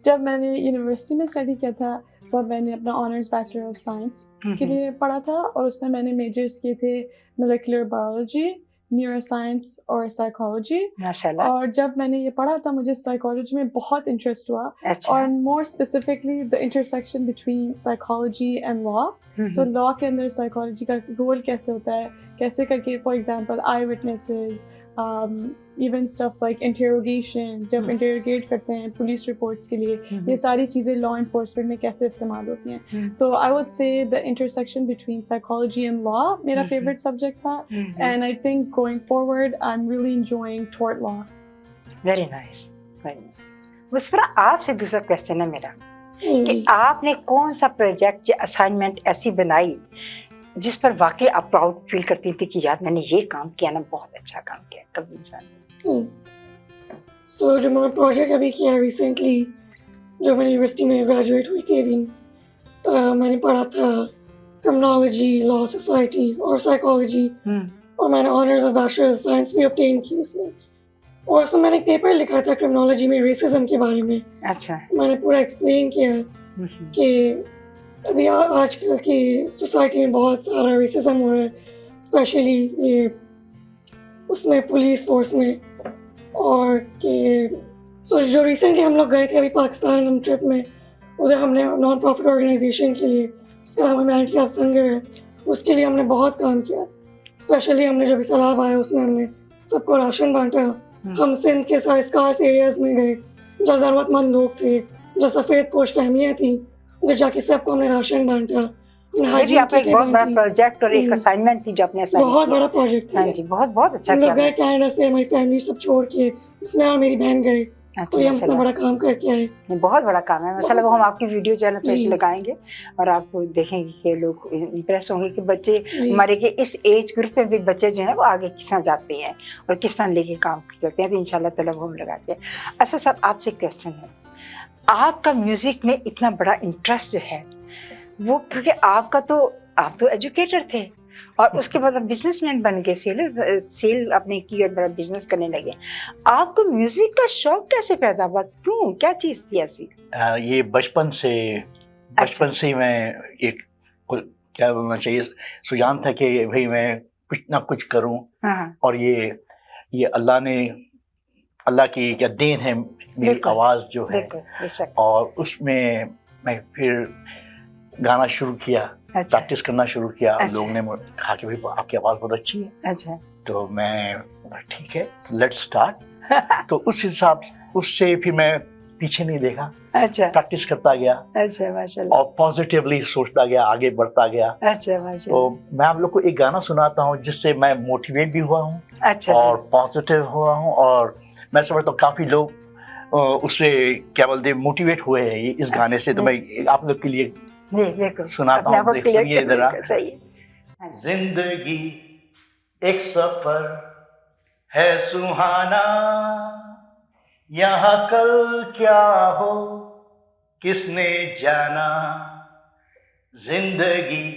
جب میں نے یونیورسٹی میں اسٹڈی کیا تھا دفعہ میں نے اپنا آنرس بیچلر آف سائنس کے لیے پڑھا تھا اور اس میں میں نے میجرس کیے تھے مولیکولر بایولوجی, نیورو سائنس اور سائیکالوجی. ماشاء اللہ. اور جب میں نے یہ پڑھا تھا مجھے سائیکالوجی میں بہت انٹرسٹ ہوا, اور more specifically the intersection between psychology and law. تو لا کے اندر سائیکالوجی کا رول کیسے ہوتا ہے, کیسے کر کے for example I witnesses, even stuff like interrogation, جب انٹروگیٹ کرتے ہیں پولیس رپورٹس کے لیے, یہ ساری چیزیں لا انفورسمنٹ میں کیسے استعمال ہوتی ہیں. تو I would say the intersection between psychology and law میرا فیوریٹ سبجیکٹ تھا, and I think going forward I am really enjoying toward law. Very nice. Musfira, آپ سے دوسرا کویسچن ہے میرا کہ آپ نے کون سا پروجیکٹ یا اسائنمنٹ ایسی بنائی جس پر واقعی آپ پراؤڈ فیل کرتی تھی کہ یار میں نے یہ کام کیا نا, بہت اچھا کام کیا کبھی انسان؟ سو جو میں پروجیکٹ ابھی کیا ریسنٹلی, جو میں یونیورسٹی میں گریجویٹ ہوئی تھی ابھی, میں نے پڑھا تھا کرمنالوجی, لا سوسائٹی اور سائیکالوجی, اور میں نے honours of bachelor of science بھی obtain کی اس میں. اور اس میں نے ایک پیپر لکھا تھا کرمنالوجی میں ریسزم کے بارے میں. اچھا. میں نے پورا ایکسپلین کیا کہ ابھی آج کل کی سوسائٹی میں بہت سارا ریسزم ہو رہا ہے, اسپیشلی یہ اس میں پولیس فورس میں. اور کہ جو ریسنٹلی ہم لوگ گئے تھے ابھی پاکستان, ہم ٹرپ میں, ادھر ہم نے نان پروفٹ آرگنائزیشن کے لیے, اس کے علاوہ ہیومینٹی آف سنگر ہے, اس کے لیے ہم نے بہت کام کیا. اسپیشلی ہم نے جب سیلاب آیا اس میں ہم نے سب کو راشن بانٹا. ہم سندھ کے سارے اسکارس ایریاز میں گئے جہاں ضرورت مند لوگ تھے, جو سفید پوش فیملیاں تھیں, ادھر جا کے سب کو ہم نے راشن بانٹا. یہ آپ کا ایک بہت بڑا پروجیکٹ اور ایک اسائنمنٹ تھی جو اپنے بہت بڑا پروجیکٹ تھا. جی بہت بہت اچھا. ہم لوگ گئے کینیڈا سے, ہماری فیملی سب چھوڑ کے, اس میں اور میری بہن گئے, تو یہ ہم اتنا بڑا کام کر کے آئے. بہت بڑا کام ہے ماشاء اللہ. وہ ہم آپ کی ویڈیو چینل پہ لگائیں گے اور آپ دیکھیں گے کہ لوگ امپریس ہوں گے کہ بچے ہمارے کے اس ایج گروپ میں بھی بچے جو ہیں وہ آگے کس طرح جاتے ہیں اور کس طرح لے کے کام کرتے ہیں. تو ان شاء اللہ تعالیٰ وہ ہم لگاتے ہیں. اچھا صاحب, آپ سے کویسچن ہے, آپ کا میوزک میں اتنا بڑا انٹرسٹ جو ہے وہ کیونکہ آپ تو ایجوکیٹر تھے اور اس کے بعد بزنس مین بن گئے, سیل اپنے کی اور بڑا بزنس کرنے لگے. آپ کو میوزک کا شوق کیسے پیدا ہوا, کیوں, کیا چیز تھی ایسی؟ یہ بچپن سے ہی میں ایک کیا بولنا چاہیے سجان تھا کہ بھئی میں کچھ نہ کچھ کروں, اور یہ اللہ کی کیا دین ہے میری آواز جو ہے, اور اس میں پھر گانا شروع کیا, پریکٹس کرنا شروع کیا. لوگوں نے کہا کہ بھائی آپ کی آواز بہت اچھی ہے. اچھا. تو میں ٹھیک ہے لیٹ اسٹارٹ. تو اس حساب اس سے پھر میں پیچھے نہیں دیکھا. اچھا. پریکٹس کرتا گیا. اچھا ماشاء اللہ. اور پازیٹیولی سوچتا گیا, آگے بڑھتا گیا. اچھا ماشاء اللہ. تو میں آپ لوگ کو ایک گانا سناتا ہوں جس سے میں موٹیویٹ بھی ہوا ہوں. اچھا. اور پازیٹیو ہوا ہوں, اور میں سمجھتا ہوں کافی لوگ اس سے کیا بولتے ہیں موٹیویٹ ہوئے ہیں اس گانے سے. تو میں آپ لوگ کے لیے سناتا ہوں, سنیے ذرا. زندگی ایک سفر ہے سہانا, یہاں کل کیا ہو کس نے جانا. زندگی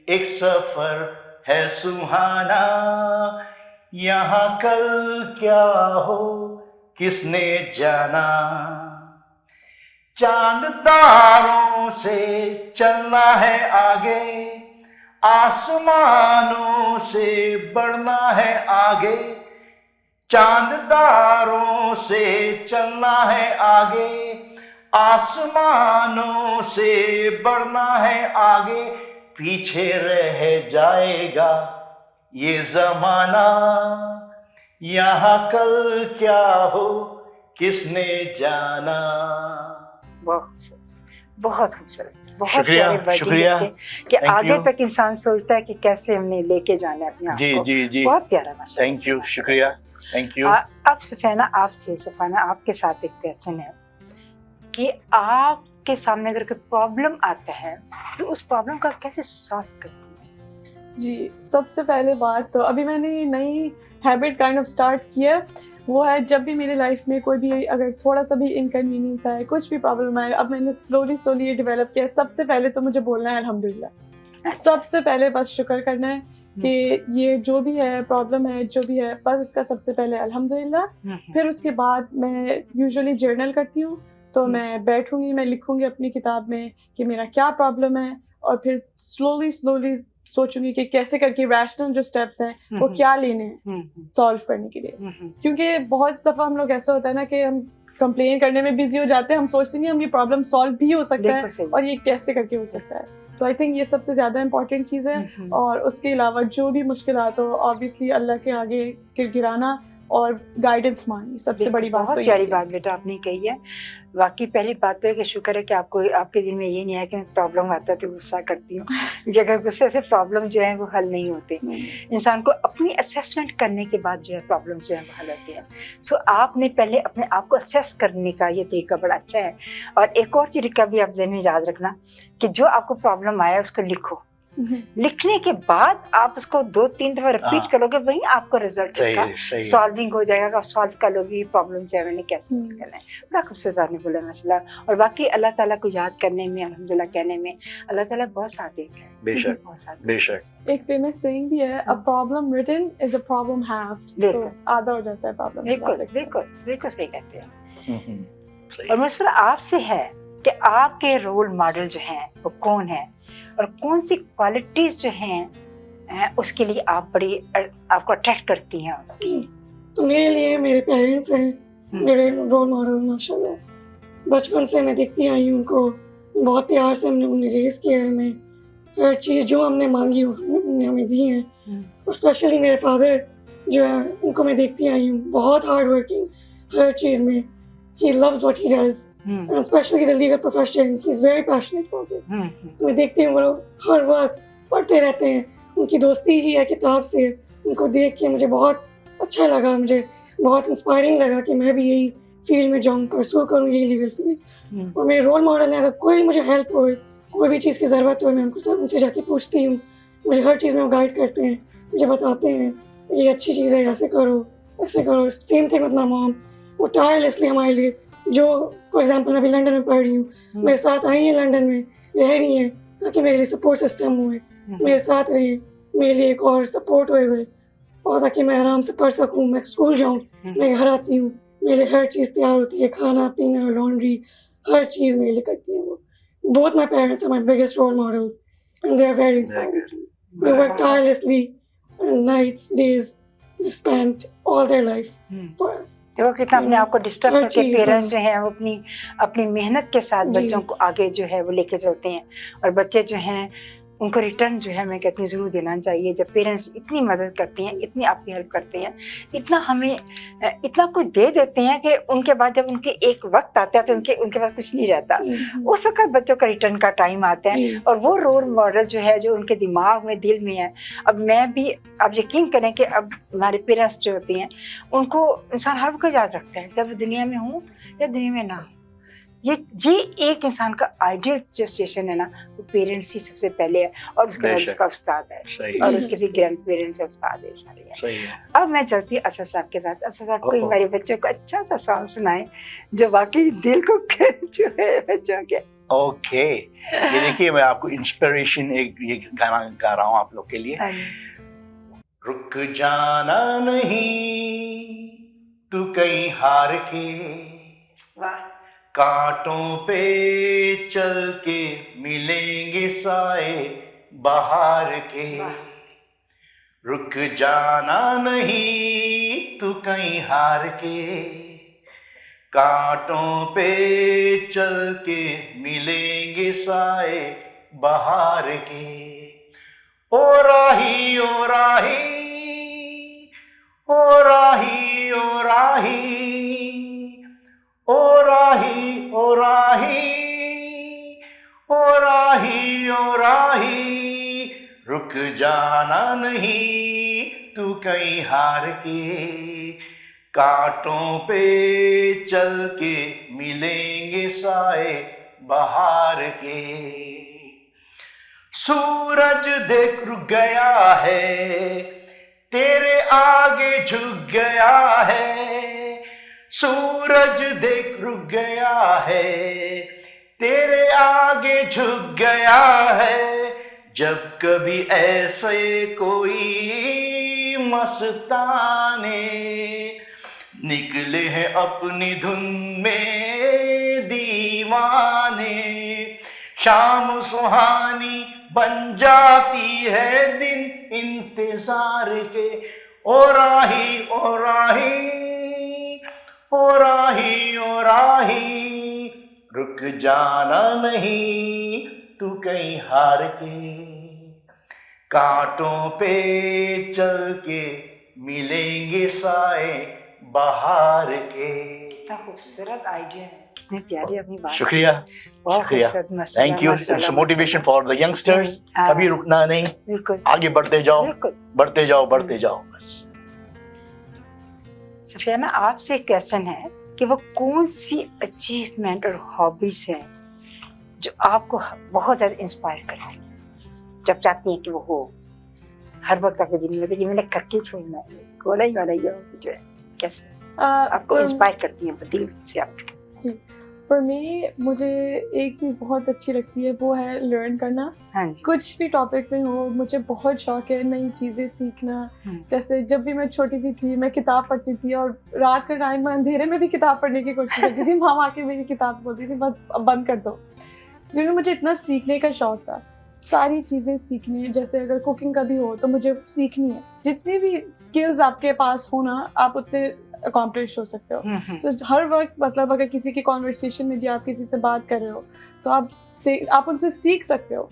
ایک سفر ہے سہانا, یہاں کل کیا ہو کس نے جانا. چاند تاروں سے چلنا ہے آگے, آسمانوں سے بڑھنا ہے آگے. چاند تاروں سے چلنا ہے آگے, آسمانوں سے بڑھنا ہے آگے. پیچھے رہ جائے گا یہ زمانہ, یہاں کل کیا ہو کس نے جانا. بہت خوبصورت, بہت شکریہ کہ آگے تک انسان سوچتا ہے کہ کیسے ہم نے لے کے جانا ہے اپنے آپ کو. جی بہت پیارا ماشاءاللہ. تھینک یو, شکریہ, تھینک یو. اب سفینہ آپ کے ساتھ ایک کویسچن ہے کہ آپ کے سامنے اگر کوئی پرابلم آتا ہے تو اس پرابلم کا کیسے سالو کرتے ہیں؟ جی, سب سے پہلے بات تو ابھی میں نے نئی ہیبٹ کائنڈ آف اسٹارٹ کیا, وہ ہے جب بھی میری لائف میں کوئی بھی اگر تھوڑا سا بھی انکنوینئنس آئے, کچھ بھی پرابلم آئے, اب میں نے سلولی یہ ڈیولپ کیا. سب سے پہلے تو مجھے بولنا ہے الحمدللہ. سب سے پہلے بس شکر کرنا ہے کہ یہ جو بھی ہے پرابلم ہے جو بھی ہے, بس اس کا سب سے پہلے الحمدللہ. پھر اس کے بعد میں یوزولی جرنل کرتی ہوں, تو میں بیٹھوں گی, میں لکھوں گی اپنی کتاب میں کہ میرا کیا پرابلم ہے, اور پھر سلولی سوچوں گی کہ کیسے کر کے ریشنل جو اسٹیپس ہیں وہ کیا لینے ہیں سالو کرنے کے لیے. کیونکہ بہت دفعہ ہم لوگ ایسا ہوتا ہے نا کہ ہم کمپلین کرنے میں بزی ہو جاتے ہیں, ہم سوچتے نہیں ہم یہ پرابلم سالو بھی ہو سکتا ہے اور یہ کیسے کر کے ہو سکتا ہے. تو آئی تھنک یہ سب سے زیادہ امپورٹنٹ چیز ہے. اور اس کے علاوہ جو بھی مشکلات ہو آبویسلی اللہ کے آگے گرانا اور گائیڈنس مانگی, سب سے بڑی بات. بہت پیاری بات بیٹا آپ نے کہی ہے. واقعی پہلی بات تو ہے کہ شکر ہے کہ آپ کے دل میں یہ نہیں ہے کہ میں پرابلم آتا ہے تو غصہ کرتی ہوں, کیونکہ اگر غصے سے پرابلم جو ہے وہ حل نہیں ہوتے. انسان کو اپنی اسیسمنٹ کرنے کے بعد جو ہے پرابلم جو ہے وہ حل ہوتے ہیں. سو آپ نے پہلے اپنے آپ کو اسیس کرنے کا یہ طریقہ بڑا اچھا ہے. اور ایک اور طریقہ بھی آپ ذہن میں یاد رکھنا کہ جو آپ کو پرابلم آیا اس کو لکھو. لکھنے کے بعد آپ اس کو 2-3 دفعہ ریپیٹ کرو گے, وہیں آپ کو رزلٹ اس کا سالونگ ہو جائے گا. آپ سالو کر لو گے یہ پرابلم جو ہے میں نے کیسے کرنا ہے. بڑا خوبصورت آپ نے بولا ماشاء اللہ. اور باقی اللہ تعالیٰ کو یاد کرنے میں, الحمدللہ کہنے میں اللہ تعالیٰ بہت ساتھ دیتا ہے. بے شک بہت ساتھ. بے شک. ایک فیمس سینگ بھی ہے, a problem written is a problem halved. So آدھا ہو جاتا ہے پرابلم. بالکل بالکل بالکل صحیح کہتے ہیں. اور مشورہ آپ سے ہے کہ آپ کے رول ماڈل جو ہیں وہ کون ہیں اور کون سی کوالٹیز جو ہیں اس کے لیے آپ کو اٹریکٹ کرتی ہیں. تو میرے لیے میرے پیرنٹس ہیں میرے رول ماڈل ماشاء اللہ. بچپن سے میں دیکھتی آئی ہوں ان کو, بہت پیار سے ہم نے انہیں ریز کیا ہے. میں ہر چیز جو ہم نے مانگی انہوں نے ہمیں دی ہیں. اسپیشلی میرے فادر جو ہے ان کو میں دیکھتی آئی ہوں, بہت ہارڈ ورکنگ ہر چیز میں. He loves what he does. And especially the legal profession, he's very passionate about it. تو میں دیکھتی ہوں وہ لوگ ہر وقت پڑھتے رہتے ہیں. ان کی دوستی ہی ہے کتاب سے. ان کو دیکھ کے مجھے بہت اچھا لگا, مجھے بہت انسپائرنگ لگا کہ میں بھی یہی فیلڈ میں جاؤں, پرسو کروں یہی لیگل فیلڈ. اور میرے رول ماڈل ہیں. اگر کوئی بھی مجھے ہیلپ ہوئے, کوئی بھی چیز کی ضرورت ہوئے, میں ان سے جا کے پوچھتی ہوں. مجھے ہر چیز میں وہ گائیڈ کرتے ہیں, مجھے بتاتے ہیں یہ اچھی چیز ہے, ایسے کرو ایسے کرو. سیم تھنگ وتھ مائی مام. وہ ٹائرلیسلی ہمارے لیے, جو فار ایگزامپل میں ابھی لنڈن میں پڑھ رہی ہوں, میرے ساتھ آئی ہیں لنڈن میں, رہ رہی ہیں تاکہ میرے لیے سپورٹ سسٹم ہوئے, میرے ساتھ رہیں, میرے لیے ایک اور سپورٹ ہوئے, اور تاکہ میں آرام سے پڑھ سکوں. میں اسکول جاؤں, میں گھر آتی ہوں, میرے لیے ہر چیز تیار ہوتی ہے, کھانا پینا لانڈری ہر چیز میرے لیے کرتی ہیں وہ. Both my parents are my biggest role models and they are very inspiring. They work tirelessly nights days. They've spent all their life for us. دیکھو کتنا اپنے آپ کو ڈسٹرب کر کے پیرنٹس جو ہیں وہ اپنی محنت کے ساتھ بچوں کو آگے جو ہے وہ لے کے چلتے ہیں. اور بچے جو ہیں ان کو ریٹرن جو ہے میں کہتی ہوں ضرور دینا چاہیے. جب پیرنٹس اتنی مدد کرتے ہیں, اتنی آپ کی ہیلپ کرتے ہیں, اتنا ہمیں اتنا کچھ دے دیتے ہیں کہ ان کے بعد جب ان کے ایک وقت آتا ہے تو ان کے پاس کچھ نہیں رہتا. اس وقت بچوں کا ریٹرن کا ٹائم آتا ہے. اور وہ رول ماڈل جو ہے جو ان کے دماغ میں دل میں ہے. اب میں بھی آپ یقین کریں کہ اب ہمارے پیرنٹس جو ہوتے ہیں ان کو انسان ہر وقت یاد رکھتا ہے, جب دنیا میں ہوں یا دنیا میں نہ ہوں. یہ ایک انسان کا آئیڈیل جو سچویشن ہے نا وہ پیرنٹس ہی سب سے پہلے ہے, اور اس کے بعد اس کا استاد ہے, اور اس کے بھی گرینڈ پیرنٹس استاد ہے سارے ہیں. اب میں چلتی ہوں اسد صاحب کے ساتھ. اسد صاحب کوئی ہمارے بچوں کو اچھا سا سانگ سنائے جو واقعی دل کو چھوئے بچوں کے. اوکے, یہ دیکھیے میں آپ کو انسپریشن ایک یہ گانا گا رہا ہوں آپ لوگ کے لیے. رک جانا نہیں تو کہیں ہار کے, کانٹوں پہ چل کے ملیں گے سائے بہار کے. رک جانا نہیں تو کہیں ہار کے, کانٹوں پہ چل کے ملیں گے سائے بہار کے. او راہی او راہی او راہی او راہی او راہی او راہی او راہی او راہی. رک جانا نہیں تو کہیں ہار کے, کانٹوں پہ چل کے ملیں گے سائے بہار کے. سورج دیکھ رک گیا ہے تیرے آگے جھک گیا ہے, سورج دیکھ رک گیا ہے تیرے آگے جھک گیا ہے. جب کبھی ایسے کوئی مستانے نکلے ہیں اپنی دھن میں दीवाने, शाम सुहानी बन जाती है दिन इंतजार के, ओ राही ओ राही ओ राही ओ राही, रुक जाना नहीं तू कहीं हार के, कांटों पे चल के मिलेंगे साए बहार के। कितना खूबसूरत आइडिया है, कितनी प्यारी अपनी बात। शुक्रिया, बहुत शुक्रिया, खूबसूरत, माशाल्लाह, थैंक यू। माशाल्लाह, it's motivation for the youngsters, हाँ। कभी रुकना नहीं, बिल्कुल आगे बढ़ते जाओ, बिल्कुल। बढ़ते जाओ, बढ़ते जाओ बस। सफियाना, आपसे एक क्वेश्चन है कि वो कौन सी अचीवमेंट और हॉबीज हैं जो आपको बहुत ज्यादा इंस्पायर करती हैं, जब चाहती हैं कि वो हो, हर वक्त आपके दिल में होता है कि मैंने करके छोड़ना है, होना ही वाला जो है, कैसे आपको इंस्पायर करती हैं दिल से आपके? जी, फॉर मी मुझे एक चीज़ बहुत अच्छी लगती है, वो है लर्न करना। हाँ जी। कुछ भी टॉपिक में हो, मुझे बहुत शौक है नई चीज़ें सीखना। जैसे जब भी मैं छोटी भी थी, मैं किताब पढ़ती थी और रात के टाइम में अंधेरे में भी किताब पढ़ने की कोशिश करती थी। माँ आके मेरी किताब बोलती थी बस अब बंद कर दो, क्योंकि मुझे इतना सीखने का शौक था, सारी चीज़ें सीखनी है। जैसे अगर कुकिंग का भी हो तो मुझे सीखनी है, जितनी भी स्किल्स आपके पास हो ना, आप उतने अकॉम्प्लिश हो सकते हो। तो हर वक्त मतलब अगर किसी की कॉन्वर्सेशन में भी आप किसी से बात कर रहे हो तो आप उनसे सीख सकते हो।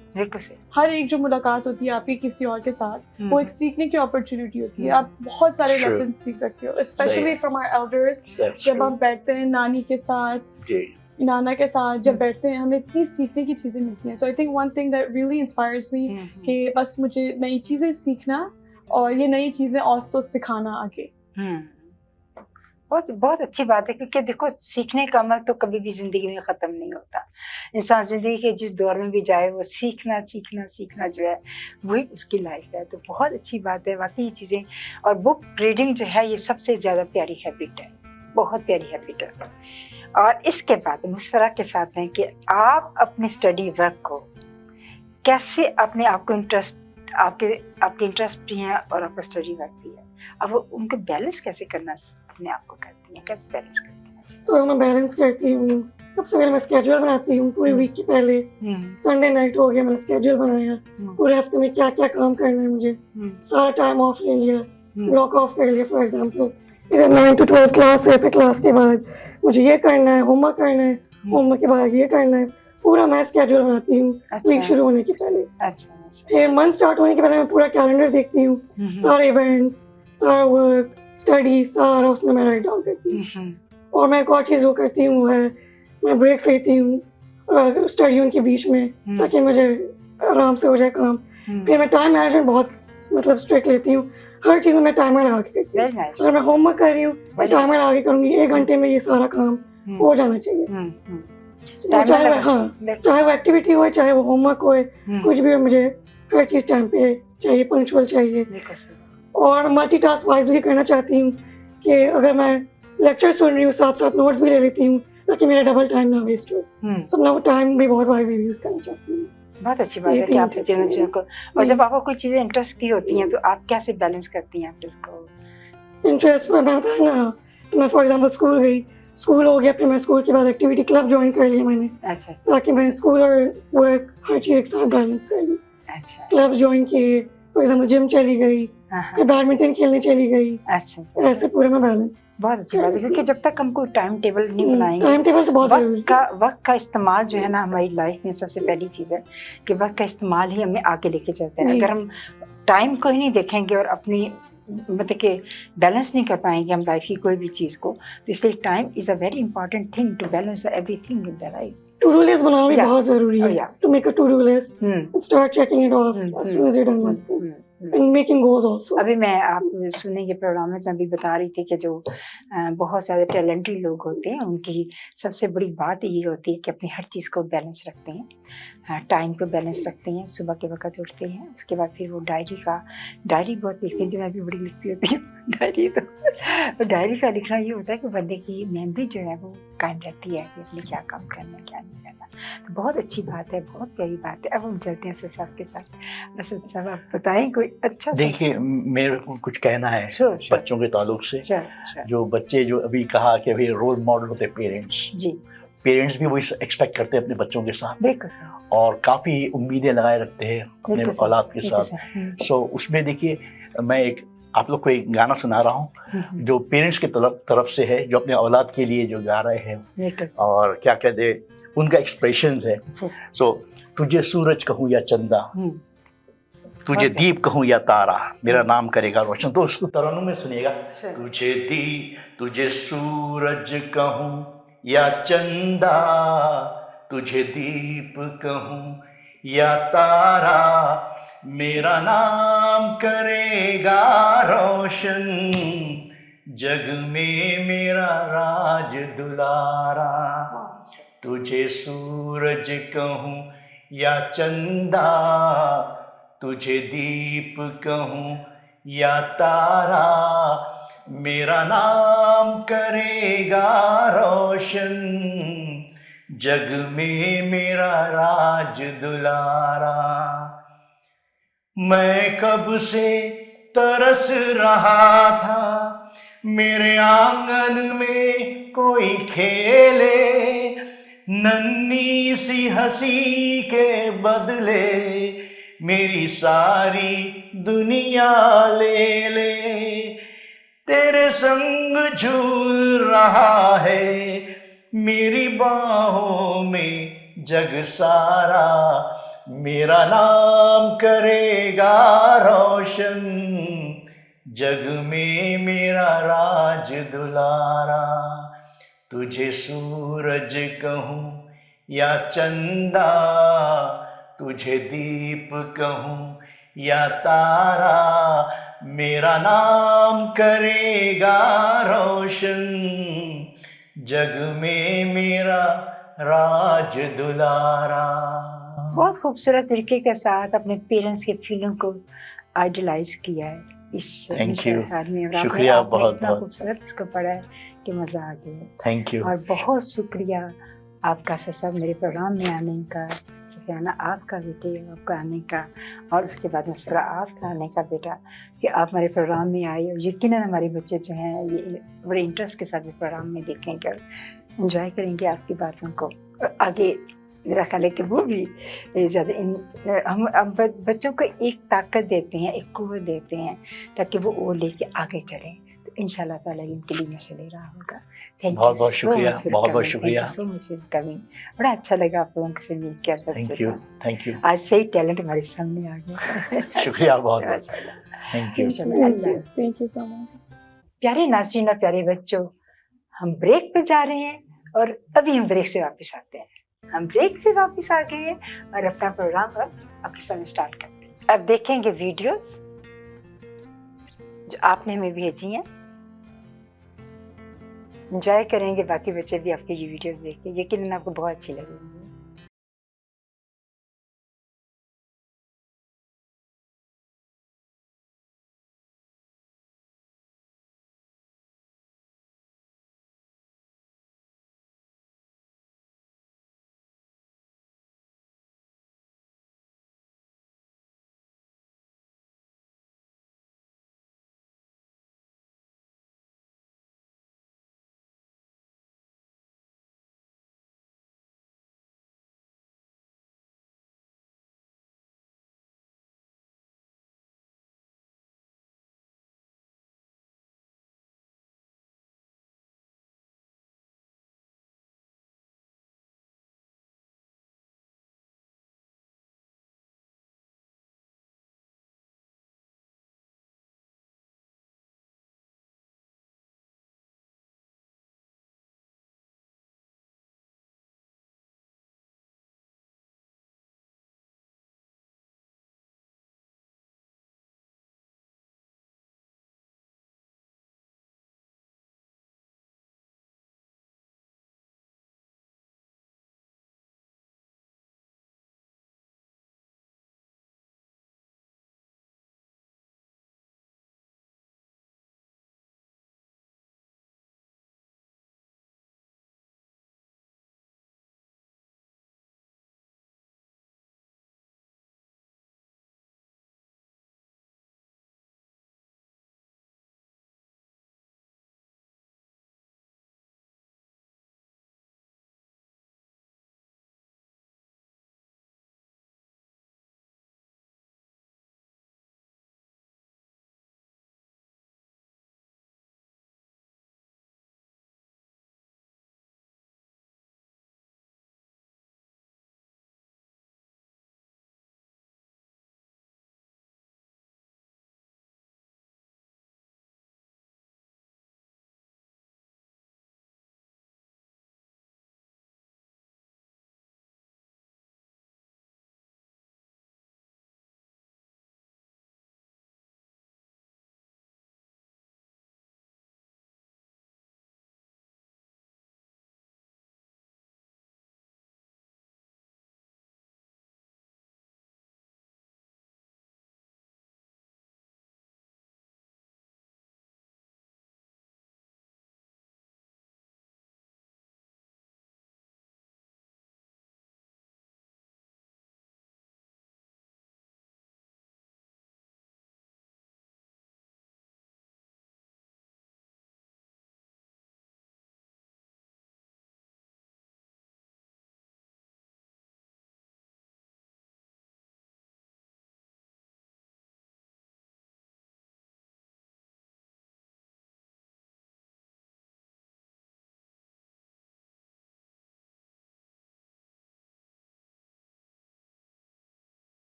हर एक जो मुलाकात होती है आपकी किसी और के साथ, वो एक सीखने की अपॉर्चुनिटी होती है। आप बहुत सारे लेसन सीख सकते हो, स्पेशली फ्रॉम आवर एल्डर्स। जब हम बैठते हैं नानी के साथ, नाना के साथ जब बैठते हैं, हमें इतनी सीखने की चीज़ें मिलती हैं। So I think one thing that really inspires me कि बस मुझे नई चीज़ें सीखना और ये नई चीज़ें ऑल्सो सिखाना आगे। बहुत बहुत अच्छी बात है, क्योंकि देखो सीखने का अमल तो कभी भी जिंदगी में ख़त्म नहीं होता। इंसान जिंदगी के जिस दौर में भी जाए, वो सीखना सीखना सीखना जो है वही उसकी लाइफ है। तो बहुत अच्छी बात है वाकई ये चीज़ें। और बुक रीडिंग जो है ये सबसे ज़्यादा प्यारी हैबिट है, बहुत प्यारी हैबिट है। और इसके बाद मुस्फरा के साथ हैं कि आप अपने स्टडी वर्क को कैसे अपने आप को इंटरेस्ट, आपके इंटरेस्ट भी हैं और आपका स्टडी वर्क भी है, अब उनको बैलेंस कैसे करना अपने आप को करती हैं, कैसे बैलेंस करती हैं? तो मैं बैलेंस करती हूँ, सबसे पहले मैं स्केड्यूल बनाती हूँ पूरे वीक के पहले। संडे नाइट हो गया, मैंने स्केड्यूल बनाया, पूरे हफ्ते में क्या क्या काम करना है मुझे, सारा टाइम ऑफ ले लिया, ब्लॉक ऑफ कर लिया। फॉर एग्जाम्पल इधर 9 to 12 क्लास है, फिर क्लास के बाद मुझे ये करना है, होमवर्क करना है, होमवर्क के बाद ये करना है, पूरा मैं स्केड्यूल बनाती हूँ वीक शुरू होने के पहले। फिर मंथ स्टार्ट होने के पहले मैं पूरा कैलेंडर देखती हूँ, सारे इवेंट्स, सारा वर्क, स्टडी, सारा उसमें मैं राइट डाउन करती हूँ। और मैं एक और चीज़ वो करती हूँ, वो है मैं ब्रेक्स लेती हूँ स्टडियों के बीच में, ताकि मुझे आराम से हो जाए काम। फिर मैं टाइम मैनेजमेंट बहुत मतलब स्ट्रिक्ट लेती हूँ, हर चीज़ में मैं टाइमर लगा के करती हूँ। अगर मैं होमवर्क कर रही हूँ, मैं टाइमर लगा के करूँगी, 1 घंटे में ये सारा काम हो जाना चाहिए। चाहे वो एक्टिविटी हो, चाहे वो होमवर्क हो, कुछ भी हो, मुझे हर चीज़ टाइम पे चाहिए, पंक्चुअल चाहिए। और मल्टीटास्क वाइजली करना चाहती हूँ कि अगर मैं लेक्चर सुन रही हूँ साथ साथ नोट्स भी ले लेती हूँ, ताकि मेरा डबल टाइम ना वेस्ट हो। तो अपना वो टाइम भी बहुत वाइजली यूज़ करना चाहती हूँ। बहुत अच्छी बात है कि आप चीज़ों को, और जब आपको कोई चीज़ें इंटरेस्ट की होती हैं तो आप कैसे बैलेंस करती हैं आप इसको? इंटरेस्ट मैं बताया ना, तो मैं फॉर एग्जांपल स्कूल गई, स्कूल हो गया, फिर मैं स्कूल के बाद एक्टिविटी क्लब ज्वाइन कर लिया मैंने। अच्छा। ताकि मैं स्कूल और वर्क हर चीज़ एक साथ बैलेंस कर लूँ। अच्छा। क्लब ज्वाइन किए, फॉर एग्जांपल जिम चली गई, फिर बैडमिंटन खेलने चली गई। अच्छा। ऐसे पूरे में बैलेंस। बहुत अच्छी बात है, क्योंकि जब तक हम कोई टाइम टेबल नहीं बनाएंगे, टाइम टेबल तो बहुत जरूरी है। वक्त का इस्तेमाल जो है ना हमारी लाइफ में सबसे पहली चीज़ है कि वक्त का इस्तेमाल ही हमें आगे लेके चलते हैं। अगर हम टाइम को ही नहीं देखेंगे और अपनी मतलब कि बैलेंस नहीं कर पाएंगे हम लाइफ की कोई भी चीज़ को, तो इसलिए time is a very important thing to balance everything in the life. To do list बनाना भी बहुत जरूरी है। To make a to do list, start checking it off as soon as you're done with it. And making goals also. अभी मैं आप सुनेंगे programme में अभी बता रही थी कि जो बहुत सारे टैलेंटेड लोग होते हैं उनकी सबसे बड़ी बात ये होती है कि अपनी हर चीज़ को बैलेंस रखते हैं, टाइम को बैलेंस रखते हैं, सुबह के वक्त उठते हैं, उसके बाद फिर वो डायरी बहुत लिखते हैं, जो मैं भी बड़ी लिखती होती हूँ डायरी। तो डायरी का लिखना ये होता है कि बंदे की मेमोरी जो है वो कायम रहती है कि अपने क्या काम करना है क्या नहीं करना। तो बहुत अच्छी बात है, बहुत प्यारी बात है। अब हम चलते हैं असद साहब के साथ। असद साहब आप बताएं कोई अच्छा। देखिए मेरे को कुछ कहना है बच्चों के ताल्लुक से। जो बच्चे जो अभी कहा कि अभी रोल मॉडल होते पेरेंट्स जी, पेरेंट्स भी वही एक्सपेक्ट करते हैं अपने बच्चों के साथ, बिल्कुल सर, और काफ़ी उम्मीदें लगाए रखते हैं अपने बिल्कुल सर, औलाद के बिल्कुल साथ। सर। सो उसमें देखिए, मैं एक आप लोग को एक गाना सुना रहा हूँ जो पेरेंट्स की तरफ से है, जो अपने औलाद के लिए जो गा रहे हैं, बिल्कुल और क्या कहते हैं, उनका एक्सप्रेशंस है। सो तुझे सूरज कहूँ या चंदा, तुझे दीप कहूँ या तारा, मेरा नाम करेगा रोशन। तो उसको तरन्नुम में सुनिएगा। तुझे सूरज कहूँ या चंदा, तुझे दीप कहूँ या तारा, मेरा नाम करेगा रोशन, जग में मेरा राज दुलारा। तुझे सूरज कहूँ या चंदा, तुझे दीप कहूँ या तारा, मेरा नाम करेगा रोशन, जग में मेरा राज दुलारा। मैं कब से तरस रहा था मेरे आंगन में कोई खेले, नन्ही सी हंसी के बदले मेरी सारी दुनिया ले ले। तेरे संग झूल रहा है मेरी बाहों में जग सारा, मेरा नाम करेगा रोशन, जग में मेरा राज दुलारा। तुझे सूरज कहूँ या चंदा, तुझे दीप कहूँ या तारा, मेरा नाम करेगा रोशन, जग में मेरा राज दुलारा। बहुत खूबसूरत तरीके के साथ अपने पेरेंट्स के फीलिंग को आइडलाइज किया है इस थैंक यू, आदमी। शुक्रिया बहुत इतना बहुत, खूबसूरत इसको पढ़ा है कि मज़ा आ गया। Thank you. और बहुत शुक्रिया आपका सब मेरे प्रोग्राम में आने का, सुफियाना आपका बेटे आपका आने का, और उसके बाद मसरा आपका आने का बेटा, कि आप हमारे प्रोग्राम में आए। और यकीनन हमारे बच्चे जो हैं ये बड़े इंटरेस्ट के साथ इस प्रोग्राम में देखेंगे, एंजॉय करेंगे आपकी बातों को। आगे मेरा ख्याल है कि वो भी ज़्यादा हम बच्चों को एक ताकत देते हैं, एक कुव्वत देते हैं, ताकि वो लेके आगे चलें। तो इंशाल्लाह ताला इनके लिए मैं से ले रहा होगा। थैंक यू, बहुत बहुत शुक्रिया, बहुत बहुत शुक्रिया, सो मच फॉर कमिंग। बड़ा अच्छा लगा आप लोगों से मिलकर। Thank you, thank you. आज सही टैलेंट हमारे सामने आ गया। शुक्रिया बहुत बहुत, thank you, thank you so much. प्यारे नाज़रीन और प्यारे बच्चों, हम ब्रेक पे जा रहे हैं और अभी हम ब्रेक से वापस आते हैं। हम ब्रेक से वापस आ गए और अपना प्रोग्राम अब आपके सामने स्टार्ट करते हैं। अब देखेंगे वीडियोस जो आपने हमें भेजी हैं, एंजॉय करेंगे। बाकी बच्चे भी आपके ये वीडियोस देख के यकीनन आपको बहुत अच्छी लगेगी।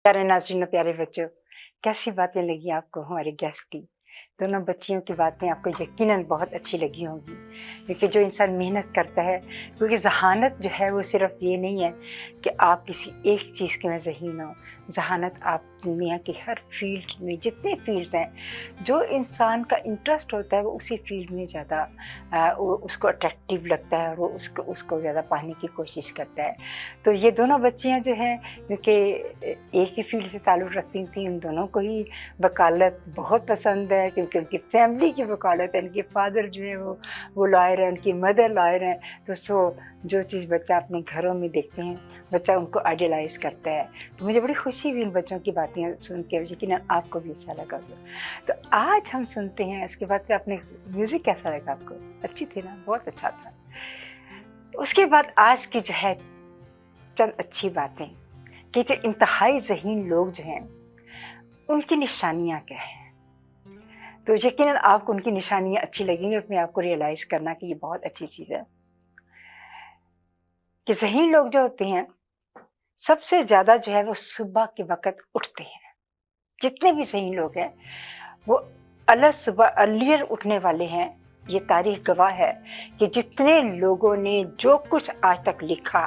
प्यारे नाज़रीन, प्यारे बच्चों, कैसी बातें लगी आपको हमारे गेस्ट की? दोनों बच्चियों की बातें आपको यकीनन बहुत अच्छी लगी होंगी, क्योंकि जो इंसान मेहनत करता है, क्योंकि ज़हानत जो है वो सिर्फ ये नहीं है कि आप किसी एक चीज़ के में ज़हीन हो। ज़हानत आप दुनिया की हर फील्ड में, जितने फील्ड्स हैं, जो इंसान का इंटरेस्ट होता है वो उसी फील्ड में ज़्यादा वो उसको अट्रैक्टिव लगता है और वो उसको ज़्यादा पाने की कोशिश करता है। तो ये दोनों बच्चियाँ जो हैं, क्योंकि एक ही फील्ड से ताल्लुक़ रखती थी, उन दोनों को ही वकालत बहुत पसंद है, क्योंकि उनकी फैमिली की वकालत है। उनके फादर जो है वो लॉयर है, उनकी मदर लॉयर है। तो जो चीज़ बच्चा अपने घरों में देखते हैं, बच्चा उनको आइडियलाइज करता है। तो मुझे बड़ी खुशी हुई इन बच्चों की बातें सुन के, यकीन आपको भी अच्छा लगा। तो आज हम सुनते हैं, इसके बाद फिर अपने म्यूज़िक कैसा लगा आपको? अच्छी थी ना? बहुत अच्छा था। उसके बाद आज की जो है चंद अच्छी बातें कि जो इंतहाई ज़हीन लोग जो हैं, उनकी निशानियाँ क्या हैं। तो यकीनन आपको उनकी निशानियाँ अच्छी लगेंगी, अपने आप को रियलाइज़ करना कि ये बहुत अच्छी चीज़ है कि ज़हीन लोग जो होते हैं सबसे ज़्यादा जो है वो सुबह के वक़्त उठते हैं। जितने भी ज़हीन लोग हैं वो सुबह अर्लियर उठने वाले हैं। ये तारीख़ गवाह है कि जितने लोगों ने जो कुछ आज तक लिखा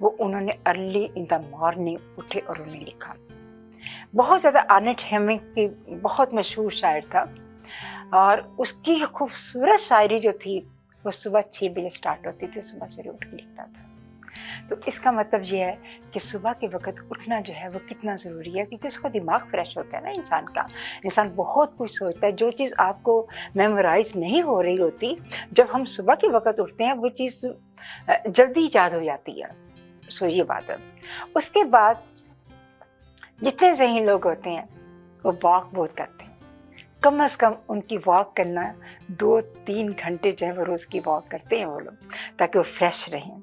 वो उन्होंने अर्ली इन द मॉर्निंग उठे और उन्हें लिखा। बहुत ज़्यादा अर्नेस्ट हेमिंग की बहुत मशहूर शायर था, और उसकी खूबसूरत शायरी जो थी वो सुबह 6 बजे स्टार्ट होती थी, सुबह सवेरे उठ के लिखता था। तो इसका मतलब ये है कि सुबह के वक्त उठना जो है वो कितना ज़रूरी है, क्योंकि उसका दिमाग फ्रेश होता है ना इंसान का। इंसान बहुत कुछ सोचता है, जो चीज़ आपको मेमोराइज नहीं हो रही होती, जब हम सुबह के वक्त उठते हैं वो चीज़ जल्दी याद हो जाती है। सो ये बात है। उसके बाद जितने ज़हीन लोग होते हैं वो वॉक बहुत करते हैं। कम से कम उनकी वॉक करना 2-3 घंटे जो है वो रोज़ की वॉक करते हैं वो लोग, ताकि वो फ्रेश रहें।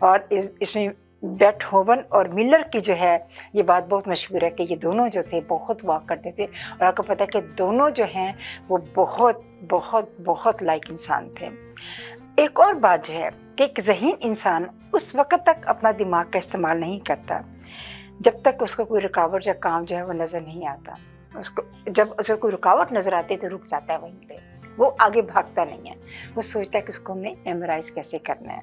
और इसमें बेथहोवन और मिलर की जो है ये बात बहुत मशहूर है कि ये दोनों जो थे बहुत वॉक करते थे, और आपको पता है कि दोनों जो हैं वो बहुत बहुत बहुत लाइक इंसान थे। एक और बात जो है कि एक ज़हीन इंसान उस वक़्त तक अपना दिमाग का इस्तेमाल नहीं करता जब तक उसको कोई रुकावट या काम जो है वो नज़र नहीं आता। जब उसको कोई रुकावट नज़र आती है तो रुक जाता है वहीं पे, वो आगे भागता नहीं है, वो सोचता है कि उसको हमने मेमोराइज कैसे करना है।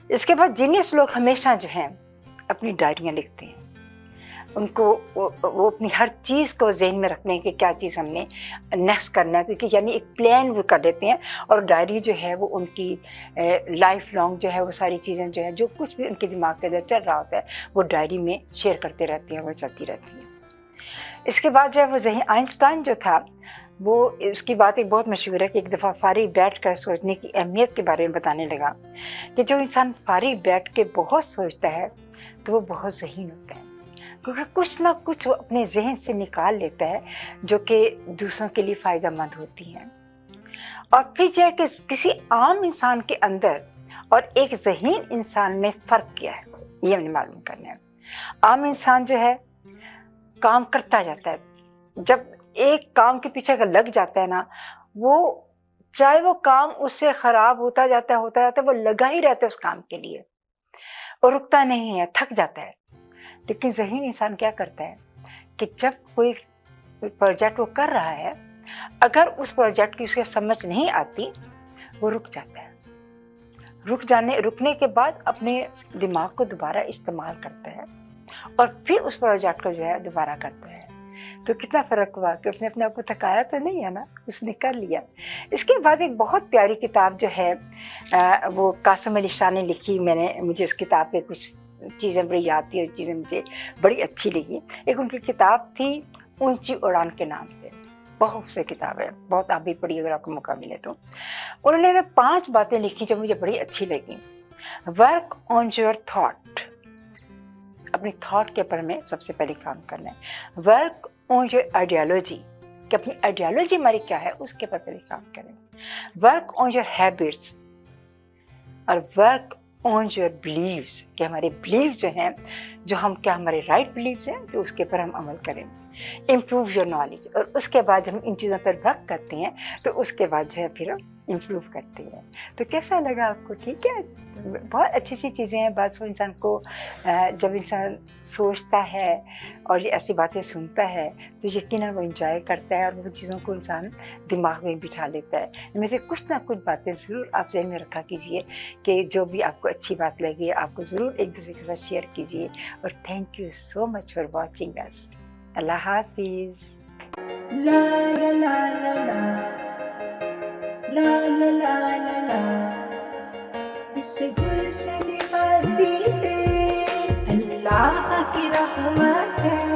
इसके बाद जीनियस लोग हमेशा जो हैं अपनी डायरियाँ लिखते हैं। उनको वो अपनी हर चीज़ को ज़हन में रखने की क्या चीज़ हमने नेक्स्ट करना है, यानी एक प्लान वो कर देते हैं, और डायरी जो है वो उनकी लाइफ लॉन्ग जो है वो सारी चीज़ें जो है जो कुछ भी उनके दिमाग के अंदर चल रहा होता है वो डायरी में शेयर करते रहते हैं, वो चलती रहती है। इसके बाद जो है वो ज़हीन आइंस्टाइन जो था वो, उसकी बात एक बहुत मशहूर है कि एक दफ़ा फारिग बैठ कर सोचने की अहमियत के बारे में बताने लगा कि जो इंसान फारिग बैठ के बहुत सोचता है तो वो बहुत ज़हीन होता है, क्योंकि कुछ ना कुछ वो अपने जहन से निकाल लेता है जो कि दूसरों के लिए फ़ायदेमंद होती हैं। और फिर जो है कि किसी आम इंसान के अंदर और एक ज़हीन इंसान में फ़र्क क्या है ये हमें मालूम करना है। आम इंसान जो है काम करता जाता है, जब एक काम के पीछे अगर लग जाता है ना, वो चाहे वो काम उससे ख़राब होता जाता है वो लगा ही रहता है उस काम के लिए और रुकता नहीं है, थक जाता है। लेकिन ज़हीन इंसान क्या करता है कि जब कोई प्रोजेक्ट वो कर रहा है, अगर उस प्रोजेक्ट की उसे समझ नहीं आती वो रुक जाता है। रुकने के बाद अपने दिमाग को दोबारा इस्तेमाल करता है और फिर उस प्रोजेक्ट को जो है दोबारा करता है। तो कितना फ़र्क हुआ कि उसने अपने आप को थकाया तो नहीं है ना, उसने कर लिया। इसके बाद एक बहुत प्यारी किताब जो है वो कासिम अली शाह ने लिखी। मुझे इस किताब के कुछ चीज़ें बड़ी याद थी और चीज़ें मुझे बड़ी अच्छी लगी। एक उनकी किताब थी ऊंची उड़ान के नाम से, बहुत से किताब है, बहुत आप भी पढ़िए अगर आपको मौका मिले तो। उन्होंने 5 बातें लिखी जो मुझे बड़ी अच्छी लगी। वर्क ऑन योर थॉट, अपनी थॉट के ऊपर में सबसे पहले काम करना है। वर्क ऑन योर आइडियोलॉजी, कि अपनी आइडियोलॉजी हमारी क्या है उसके ऊपर पहले काम करें। वर्क ऑन योर हैबिट्स और वर्क ऑन योर बिलीव्स, कि हमारे बिलीव जो हैं, जो हम क्या हमारे राइट बिलीव्स हैं तो उसके ऊपर हम अमल करें। इम्प्रूव योर नॉलेज, और उसके बाद जब हम इन चीज़ों पर वर्क करते हैं तो उसके बाद जो है फिर इम्प्रूव करती है। तो कैसा लगा आपको? ठीक है, बहुत अच्छी सी चीज़ें हैं। बात को इंसान को जब इंसान सोचता है और ये ऐसी बातें सुनता है तो यकीनन वो इंजॉय करता है और वो चीज़ों को इंसान दिमाग में बिठा लेता है। इनमें से कुछ ना कुछ बातें ज़रूर आप ज़हन में रखा कीजिए कि जो भी आपको अच्छी बात लगी आपको ज़रूर एक दूसरे के साथ शेयर कीजिए। और thank you so much for watching us. अल्लाह हाफिज़। ला ला ला ला ला ला ला ला ला ला, इस गुलशन हस्ती पे अल्लाह की रहमत है।